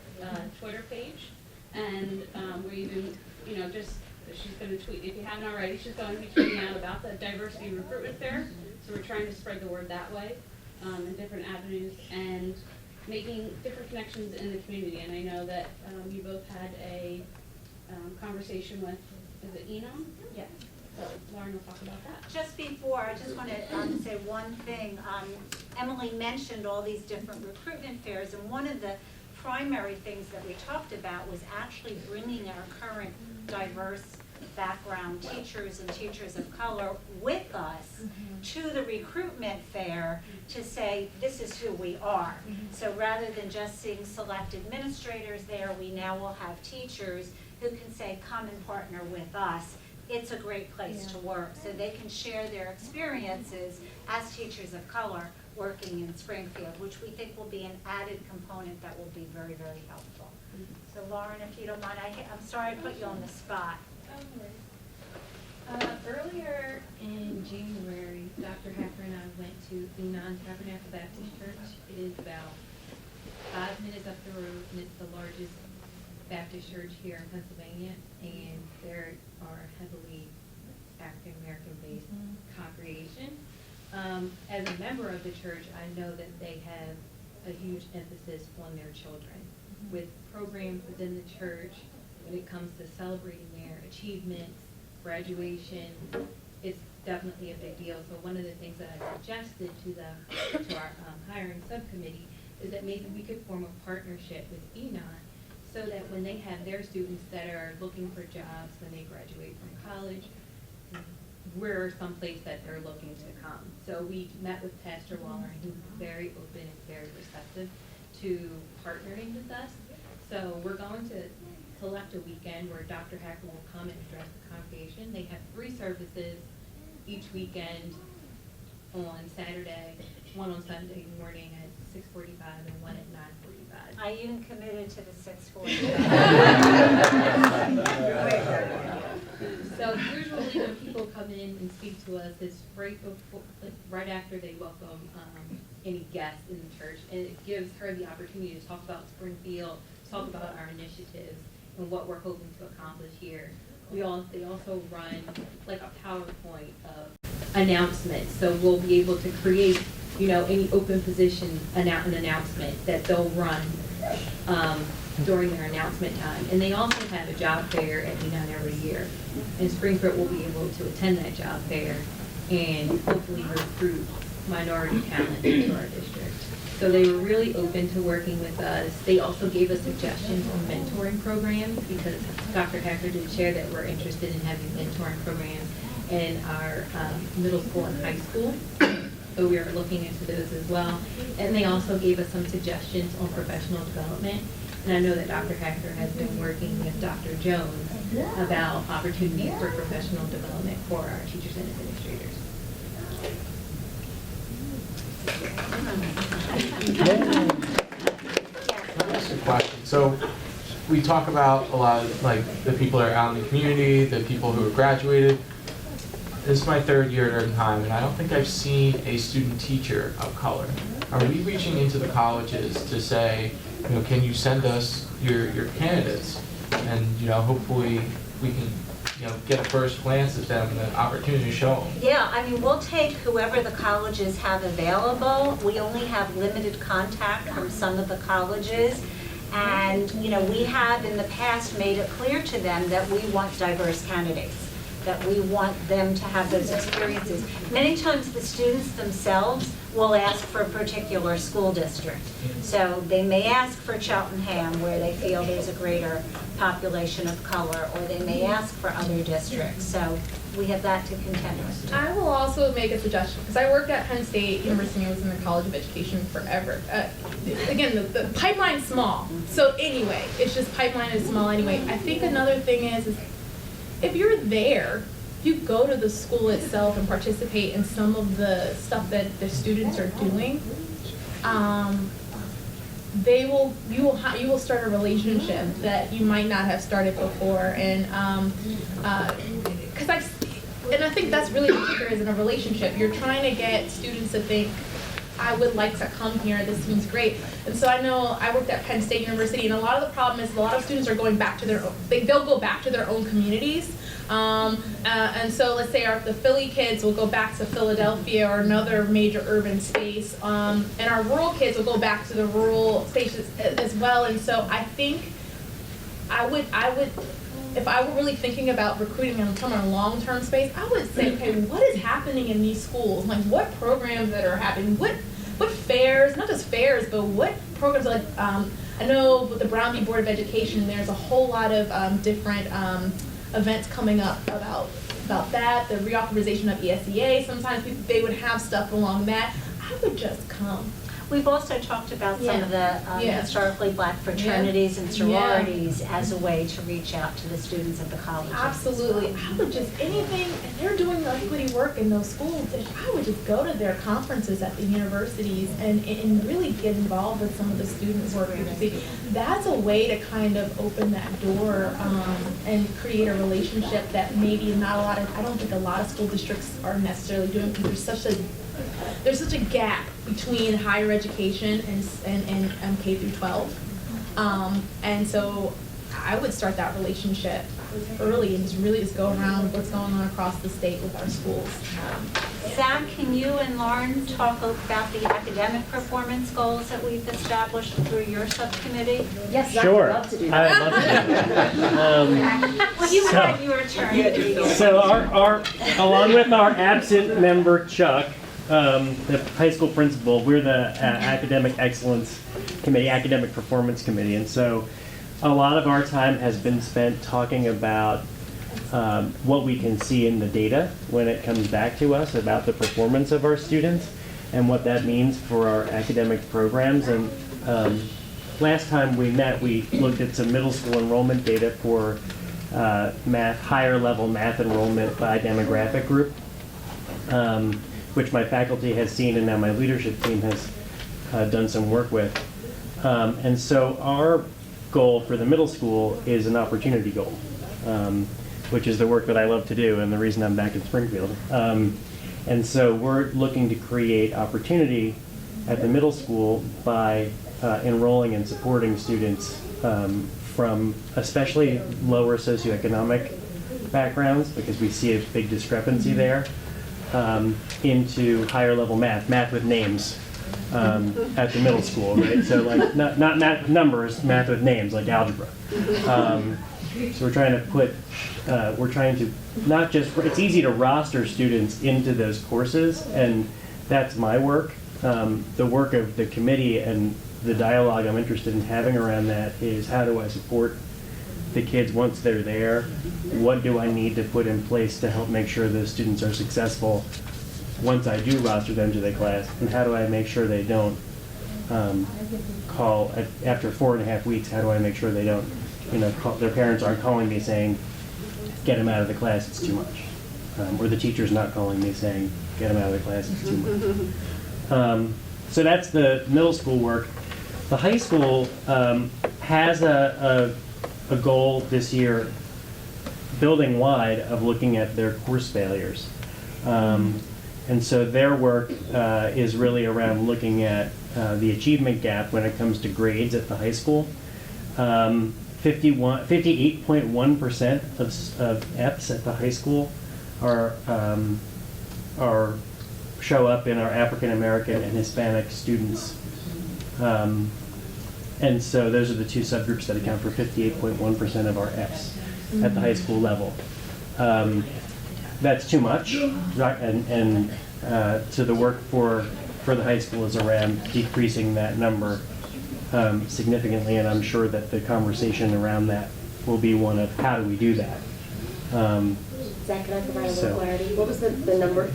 Twitter page, and we're even, she's going to tweet, if you haven't already, she's going to be tweeting out about the diversity recruitment fair. So we're trying to spread the word that way in different avenues and making different connections in the community. And I know that you both had a conversation with, is it Enon? Yeah. So Lauren will talk about that. Just before, I just want to say one thing. Emily mentioned all these different recruitment fairs, and one of the primary things that we talked about was actually bringing our current diverse background teachers and teachers of color with us to the recruitment fair to say, this is who we are. So rather than just seeing select administrators there, we now will have teachers who can say, come and partner with us. It's a great place to work. So they can share their experiences as teachers of color working in Springfield, which we think will be an added component that will be very, very helpful. So Lauren, if you don't mind, I'm sorry I put you on the spot. Earlier in January, Dr. Hacker and I went to Enon Tabernacle Baptist Church. It is about 5 minutes up the road, and it's the largest Baptist church here in Pennsylvania, and there are heavily African American based congregation. As a member of the church, I know that they have a huge emphasis on their children with programs within the church when it comes to celebrating their achievements, graduation. It's definitely a big deal. So one of the things that I suggested to our hiring subcommittee is that maybe we could form a partnership with Enon, so that when they have their students that are looking for jobs when they graduate from college, we're someplace that they're looking to come. So we met with Pastor Waller, and he was very open and very receptive to partnering with us. So we're going to select a weekend where Dr. Hacker will come and address the congregation. They have 3 services each weekend on Saturday, one on Sunday morning at 6:45 and one at 9:45. I even committed to the 6:45. So usually when people come in and speak to us, it's right after they welcome any guests in the church, and it gives her the opportunity to talk about Springfield, talk about our initiatives and what we're hoping to accomplish here. They also run like a PowerPoint of announcements, so we'll be able to create, any open position an announcement that they'll run during their announcement time. And they also have a job fair at Enon every year, and Springfield will be able to attend that job fair and hopefully recruit minority talent into our district. So they were really open to working with us. They also gave us suggestions on mentoring programs, because Dr. Hacker did share that we're interested in having mentoring programs in our middle school and high school. So we are looking into those as well. And they also gave us some suggestions on professional development. And I know that Dr. Hacker has been working with Dr. Jones about opportunities for professional development for our teachers and administrators. That's a question. So we talk about a lot of the people that are out in the community, the people who have graduated. This is my 3rd year at Urban Time, and I don't think I've seen a student teacher of color. are we reaching into the colleges to say, can you send us your candidates? And, hopefully we can, get a first glance at them, the opportunity to show them. Yeah, I mean, we'll take whoever the colleges have available. We only have limited contact from some of the colleges. And, we have in the past made it clear to them that we want diverse candidates, that we want them to have those experiences. Many times the students themselves will ask for a particular school district. So they may ask for Cheltenham, where they feel there's a greater population of color, or they may ask for other districts. So we have that to contend with. I will also make a suggestion, because I worked at Penn State University, I was in the College of Education forever. Again, the pipeline's small, so anyway, it's just pipeline is small anyway. I think another thing is if you're there, you go to the school itself and participate in some of the stuff that the students are doing, you will start a relationship that you might not have started before, and I think that's really the kicker is in a relationship. You're trying to get students to think, I would like to come here, this seems great. And so I know I worked at Penn State University, and a lot of the problem is a lot of students are going back to their own, they'll go back to their own communities. And so let's say the Philly kids will go back to Philadelphia or another major urban space, and our rural kids will go back to the rural spaces as well. And so I think I would, if I were really thinking about recruiting from a long-term space, I would say, okay, what is happening in these schools? Like, what programs that are happening? What fairs, not just fairs, but what programs, like, I know with the Brown v. Board of Education, there's a whole lot of different events coming up about that, the reauthorization of ESEA. Sometimes they would have stuff along that. I would just come. We've also talked about some of the historically black fraternities and sororities as a way to reach out to the students of the colleges. Absolutely. I would just, anything, if they're doing the equity work in those schools, I would just go to their conferences at the universities and really get involved with some of the students' work. That's a way to kind of open that door and create a relationship that maybe I don't think a lot of school districts are necessarily doing, because there's such a gap between higher education and K through 12. And so I would start that relationship early and just go around what's going on across the state with our schools. Zach, can you and Lauren talk about the academic performance goals that we've established through your subcommittee? Yes, sure. I'd love to do that. I'd love to do that. Well, you had your turn. So along with our absent member Chuck, the high school principal, we're the Academic Excellence Committee, Academic Performance Committee, and so a lot of our time has been spent talking about what we can see in the data when it comes back to us about the performance of our students and what that means for our academic programs. And last time we met, we looked at some middle school enrollment data for higher level math enrollment by demographic group, which my faculty has seen and now my leadership team has done some work with. And so our goal for the middle school is an opportunity goal, which is the work that I love to do and the reason I'm back in Springfield. And so we're looking to create opportunity at the middle school by enrolling and supporting students from especially lower socioeconomic backgrounds, because we see a big discrepancy there, into higher level math with names at the middle school, right? So like not math with numbers, math with names, like algebra. So we're trying to not just, it's easy to roster students into those courses, and that's my work. The work of the committee and the dialogue I'm interested in having around that is, how do I support the kids once they're there? What do I need to put in place to help make sure those students are successful once I do roster them to the class? And how do I make sure they don't call, after 4.5 weeks, how do I make sure they don't, their parents aren't calling me saying, get them out of the class, it's too much. Or the teacher's not calling me saying, get them out of the class, it's too much. So that's the middle school work. The high school has a goal this year, building wide, of looking at their course failures. And so their work is really around looking at the achievement gap when it comes to grades at the high school. 58.1% of Fs at the high school are show up in our African American and Hispanic students. And so those are the two subgroups that account for 58.1% of our Fs at the high school level. That's too much, and so the work for the high school is around decreasing that number significantly, and I'm sure that the conversation around that will be one of how do we do that. Zach, can I provide a little clarity? What was the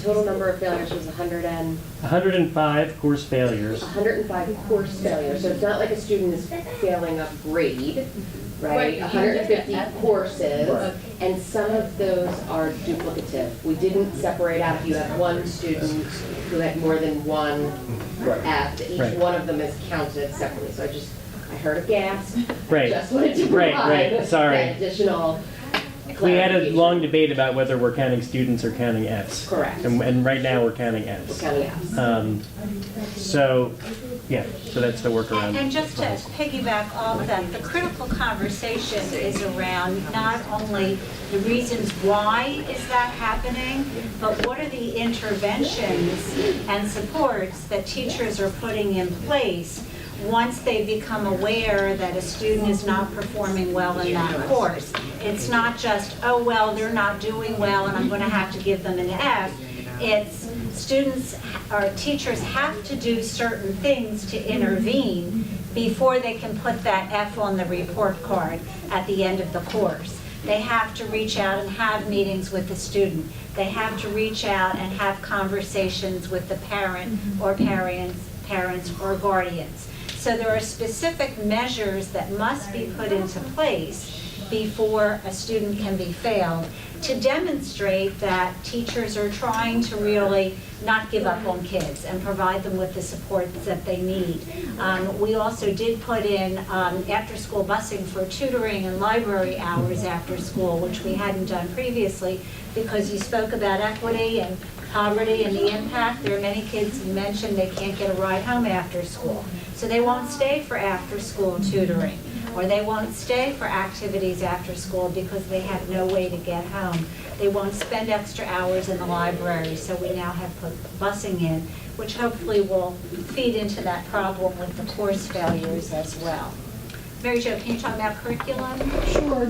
total number of failures? Was 105 course failures. 105 course failures. So it's not like a student is failing a grade, right? 150 courses, and some of those are duplicative. We didn't separate out if you have one student who had more than one F. Each one of them is counted separately. So I heard a gasp. Right. Just wanted to provide Sorry. that additional. We had a long debate about whether we're counting students or counting Fs. Correct. And right now we're counting Fs. We're counting Fs. So that's the workaround. And just to piggyback off that, the critical conversation is around not only the reasons why is that happening, but what are the interventions and supports that teachers are putting in place once they become aware that a student is not performing well in that course. It's not just, oh, well, they're not doing well and I'm going to have to give them an F. It's students or teachers have to do certain things to intervene before they can put that F on the report card at the end of the course. They have to reach out and have meetings with the student. They have to reach out and have conversations with the parent or parents or guardians. So there are specific measures that must be put into place before a student can be failed to demonstrate that teachers are trying to really not give up on kids and provide them with the support that they need. We also did put in after-school busing for tutoring and library hours after school, which we hadn't done previously, because you spoke about equity and poverty and the impact. There are many kids who mentioned they can't get a ride home after school. So they won't stay for after-school tutoring, or they won't stay for activities after school because they have no way to get home. They won't spend extra hours in the library, so we now have put busing in, which hopefully will feed into that problem with the course failures as well. Mary Jo, can you talk about curriculum? Sure.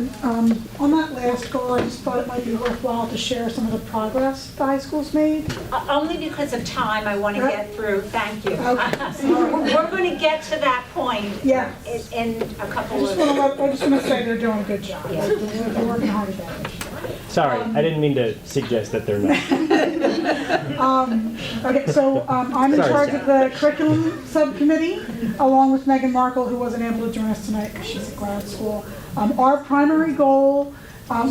On that last goal, I just thought it might be worthwhile to share some of the progress the high school's made. Only because of time, I want to get through. Thank you. Okay. We're going to get to that point in a couple of minutes. I just want to say they're doing a good job. Yeah. They're working hard at that. Sorry, I didn't mean to suggest that they're not. Okay, so I'm in charge of the curriculum subcommittee, along with Megan Markle, who wasn't able to join us tonight because she's at grad school. Our primary goal,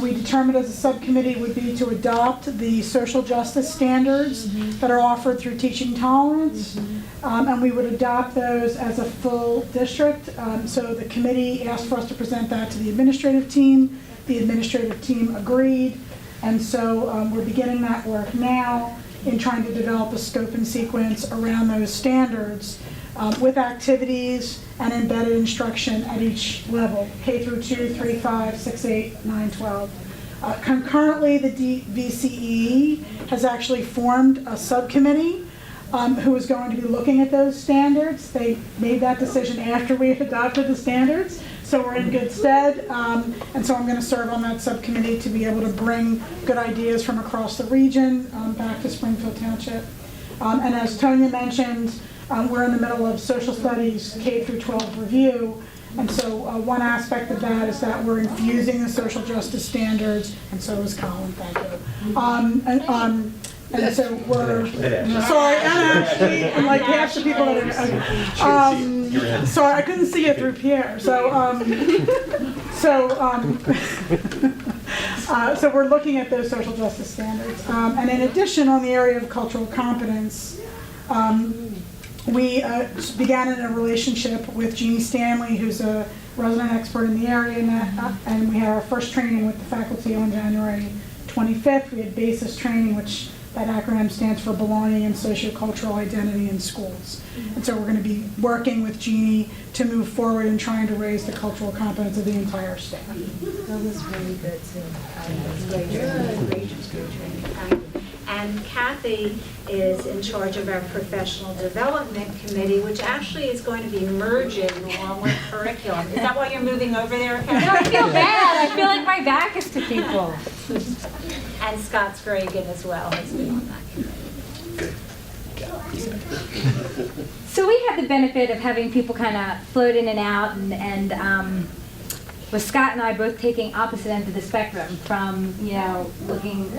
we determined as a subcommittee, would be to adopt the social justice standards that are offered through Teaching Tolerance, and we would adopt those as a full district. So the committee asked for us to present that to the administrative team. The administrative team agreed, and so we're beginning that work now in trying to develop a scope and sequence around those standards with activities and embedded instruction at each level, K through 2, 3, 5, 6, 8, 9, 12. Concurrently, the VCE has actually formed a subcommittee who is going to be looking at those standards. They made that decision after we had adopted the standards. So we're in good stead, and so I'm going to serve on that subcommittee to be able to bring good ideas from across the region back to Springfield Township. And as Tonya mentioned, we're in the middle of social studies K through 12 review, and so one aspect of that is that we're infusing the social justice standards, and so is Colin, thank you. And so we're, sorry, and Ashley, and like half the people that are, sorry, I couldn't see it through Pierre. So we're looking at those social justice standards. And in addition, on the area of cultural competence, we began in a relationship with Jeannie Stanley, who's a resident expert in the area, and we had our first training with the faculty on January 25th. We had basis training, which That acronym stands for Belonging and Sociocultural Identity in Schools. And so we're going to be working with Jeannie to move forward in trying to raise the cultural competence of the entire staff. That was really good too. And Kathy is in charge of our professional development committee, which actually is going to be merging along with curriculum. Is that why you're moving over there, Kathy? No, I feel bad. I feel like my back is to people. And Scott Scragan as well has been on that committee. So we had the benefit of having people kind of float in and out, and with Scott and I both taking opposite ends of the spectrum, from looking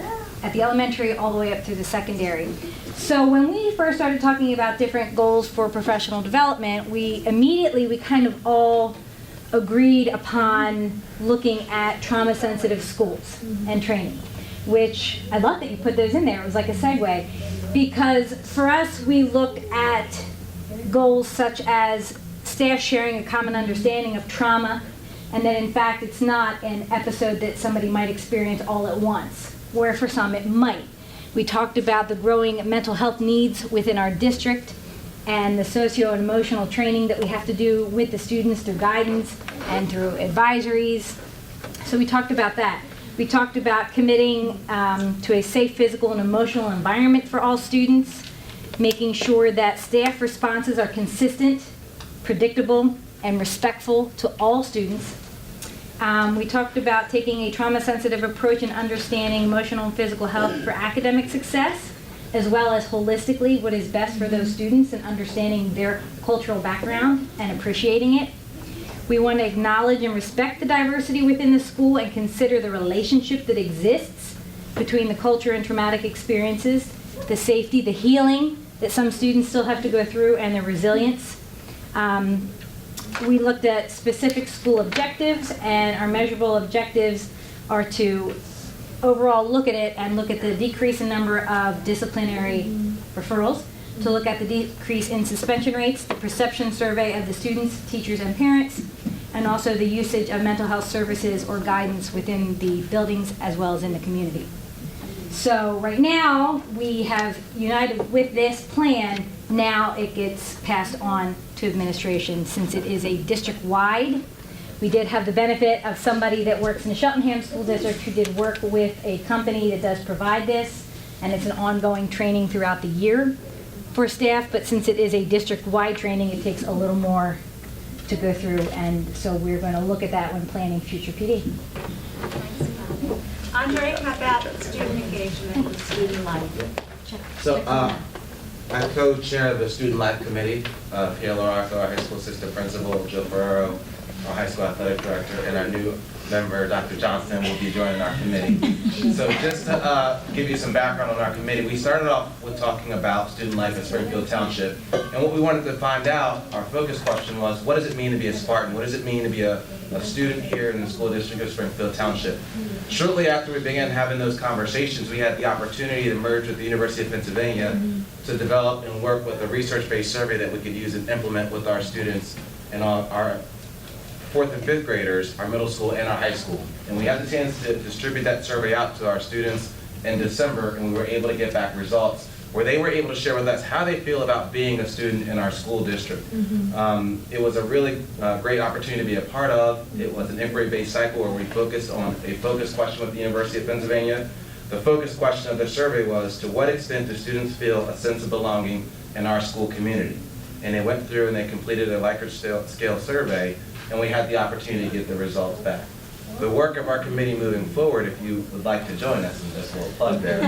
at the elementary all the way up through the secondary. So when we first started talking about different goals for professional development, we kind of all agreed upon looking at trauma-sensitive schools and training, which I love that you put those in there. It was like a segue, because for us, we look at goals such as staff sharing a common understanding of trauma, and that in fact it's not an episode that somebody might experience all at once, where for some it might. We talked about the growing mental health needs within our district and the socio and emotional training that we have to do with the students through guidance and through advisories. So we talked about that. We talked about committing to a safe physical and emotional environment for all students, making sure that staff responses are consistent, predictable, and respectful to all students. We talked about taking a trauma-sensitive approach and understanding emotional and physical health for academic success, as well as holistically what is best for those students and understanding their cultural background and appreciating it. We want to acknowledge and respect the diversity within the school and consider the relationship that exists between the culture and traumatic experiences, the safety, the healing that some students still have to go through, and the resilience. We looked at specific school objectives, and our measurable objectives are to overall look at it and look at the decrease in number of disciplinary referrals, to look at the decrease in suspension rates, the perception survey of the students, teachers, and parents, and also the usage of mental health services or guidance within the buildings as well as in the community. So right now, we have united with this plan. Now it gets passed on to administration since it is a district-wide. We did have the benefit of somebody that works in the Cheltenham School District who did work with a company that does provide this, and it's an ongoing training throughout the year for staff, but since it is a district-wide training, it takes a little more to go through, and so we're going to look at that when planning future PD. Andre, how about student engagement and student life? So I co-chair the Student Life Committee. Pierre Arthur, our high school assistant principal, Joe Ferrero, our high school athletic director, and our new member, Dr. Johnson, will be joining our committee. So just to give you some background on our committee, we started off with talking about student life at Springfield Township. And what we wanted to find out, our focus question was, what does it mean to be a Spartan? What does it mean to be a student here in the school district of Springfield Township? Shortly after we began having those conversations, we had the opportunity to merge with the University of Pennsylvania to develop and work with a research-based survey that we could use and implement with our students and our 4th and 5th graders, our middle school, and our high school. And we had the chance to distribute that survey out to our students in December, and we were able to get back results where they were able to share with us how they feel about being a student in our school district. It was a really great opportunity to be a part of. It was an inquiry-based cycle where we focused on a focus question with the University of Pennsylvania. The focus question of the survey was, to what extent do students feel a sense of belonging in our school community? And they went through and they completed a Likert scale survey, and we had the opportunity to get the results back. The work of our committee moving forward, if you would like to join us, and just a little plug there,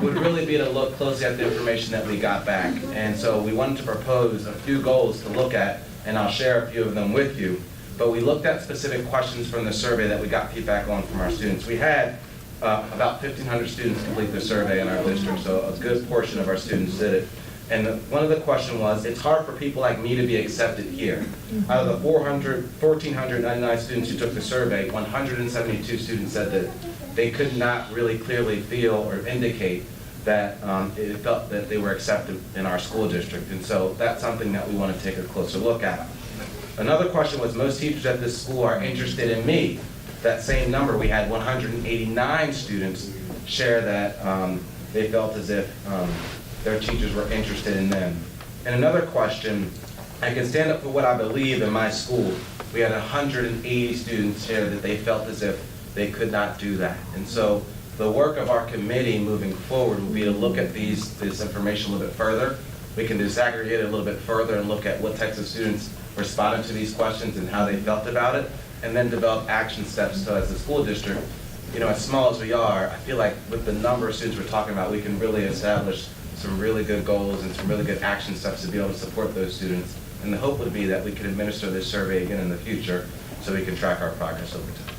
would really be to look closely at the information that we got back. And so we wanted to propose a few goals to look at, and I'll share a few of them with you. But we looked at specific questions from the survey that we got feedback on from our students. We had about 1,500 students complete the survey in our district, so a good portion of our students did it. And one of the questions was, it's hard for people like me to be accepted here. Out of the 1,499 students who took the survey, 172 students said that they could not really clearly feel or indicate that it felt that they were accepted in our school district. And so that's something that we want to take a closer look at. Another question was, most teachers at this school are interested in me. That same number, we had 189 students share that they felt as if their teachers were interested in them. And another question, I can stand up for what I believe in my school. We had 180 students here that they felt as if they could not do that. And so the work of our committee moving forward will be to look at this information a little bit further. We can disaggregate it a little bit further and look at what types of students responded to these questions and how they felt about it, and then develop action steps. So as a school district, as small as we are, I feel like with the number of students we're talking about, we can really establish some really good goals and some really good action steps to be able to support those students. And the hope would be that we can administer this survey again in the future so we can track our progress over time.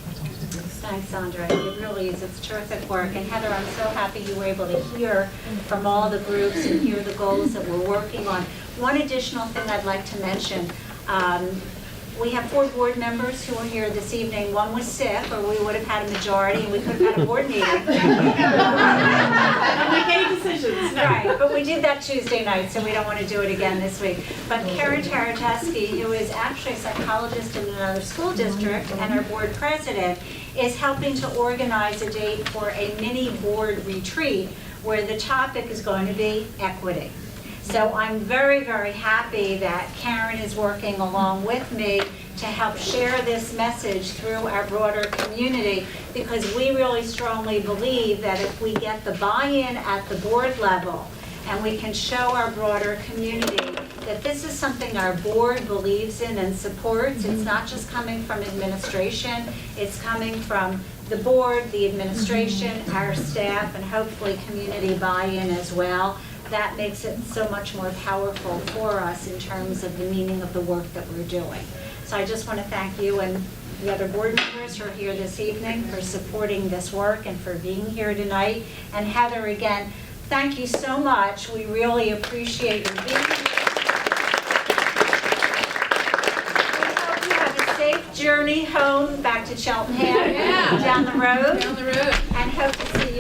Thanks, Andre. It really is. It's terrific work. And Heather, I'm so happy you were able to hear from all the groups and hear the goals that we're working on. One additional thing I'd like to mention, we have 4 board members who are here this evening. One was sick, or we would have had a majority, and we could have had a board meeting. Don't make any decisions. No. Right, but we did that Tuesday night, so we don't want to do it again this week. But Karen Tarateski, who is actually a psychologist in another school district and our board president, is helping to organize a date for a mini board retreat where the topic is going to be equity. So I'm very, very happy that Karen is working along with me to help share this message through our broader community, because we really strongly believe that if we get the buy-in at the board level and we can show our broader community that this is something our board believes in and supports, it's not just coming from administration, it's coming from the board, the administration, our staff, and hopefully community buy-in as well. That makes it so much more powerful for us in terms of the meaning of the work that we're doing. So I just want to thank you and the other board members who are here this evening for supporting this work and for being here tonight. And Heather, again, thank you so much. We really appreciate you being here. We hope you have a safe journey home back to Cheltenham, down the road. Down the road. And hope to see you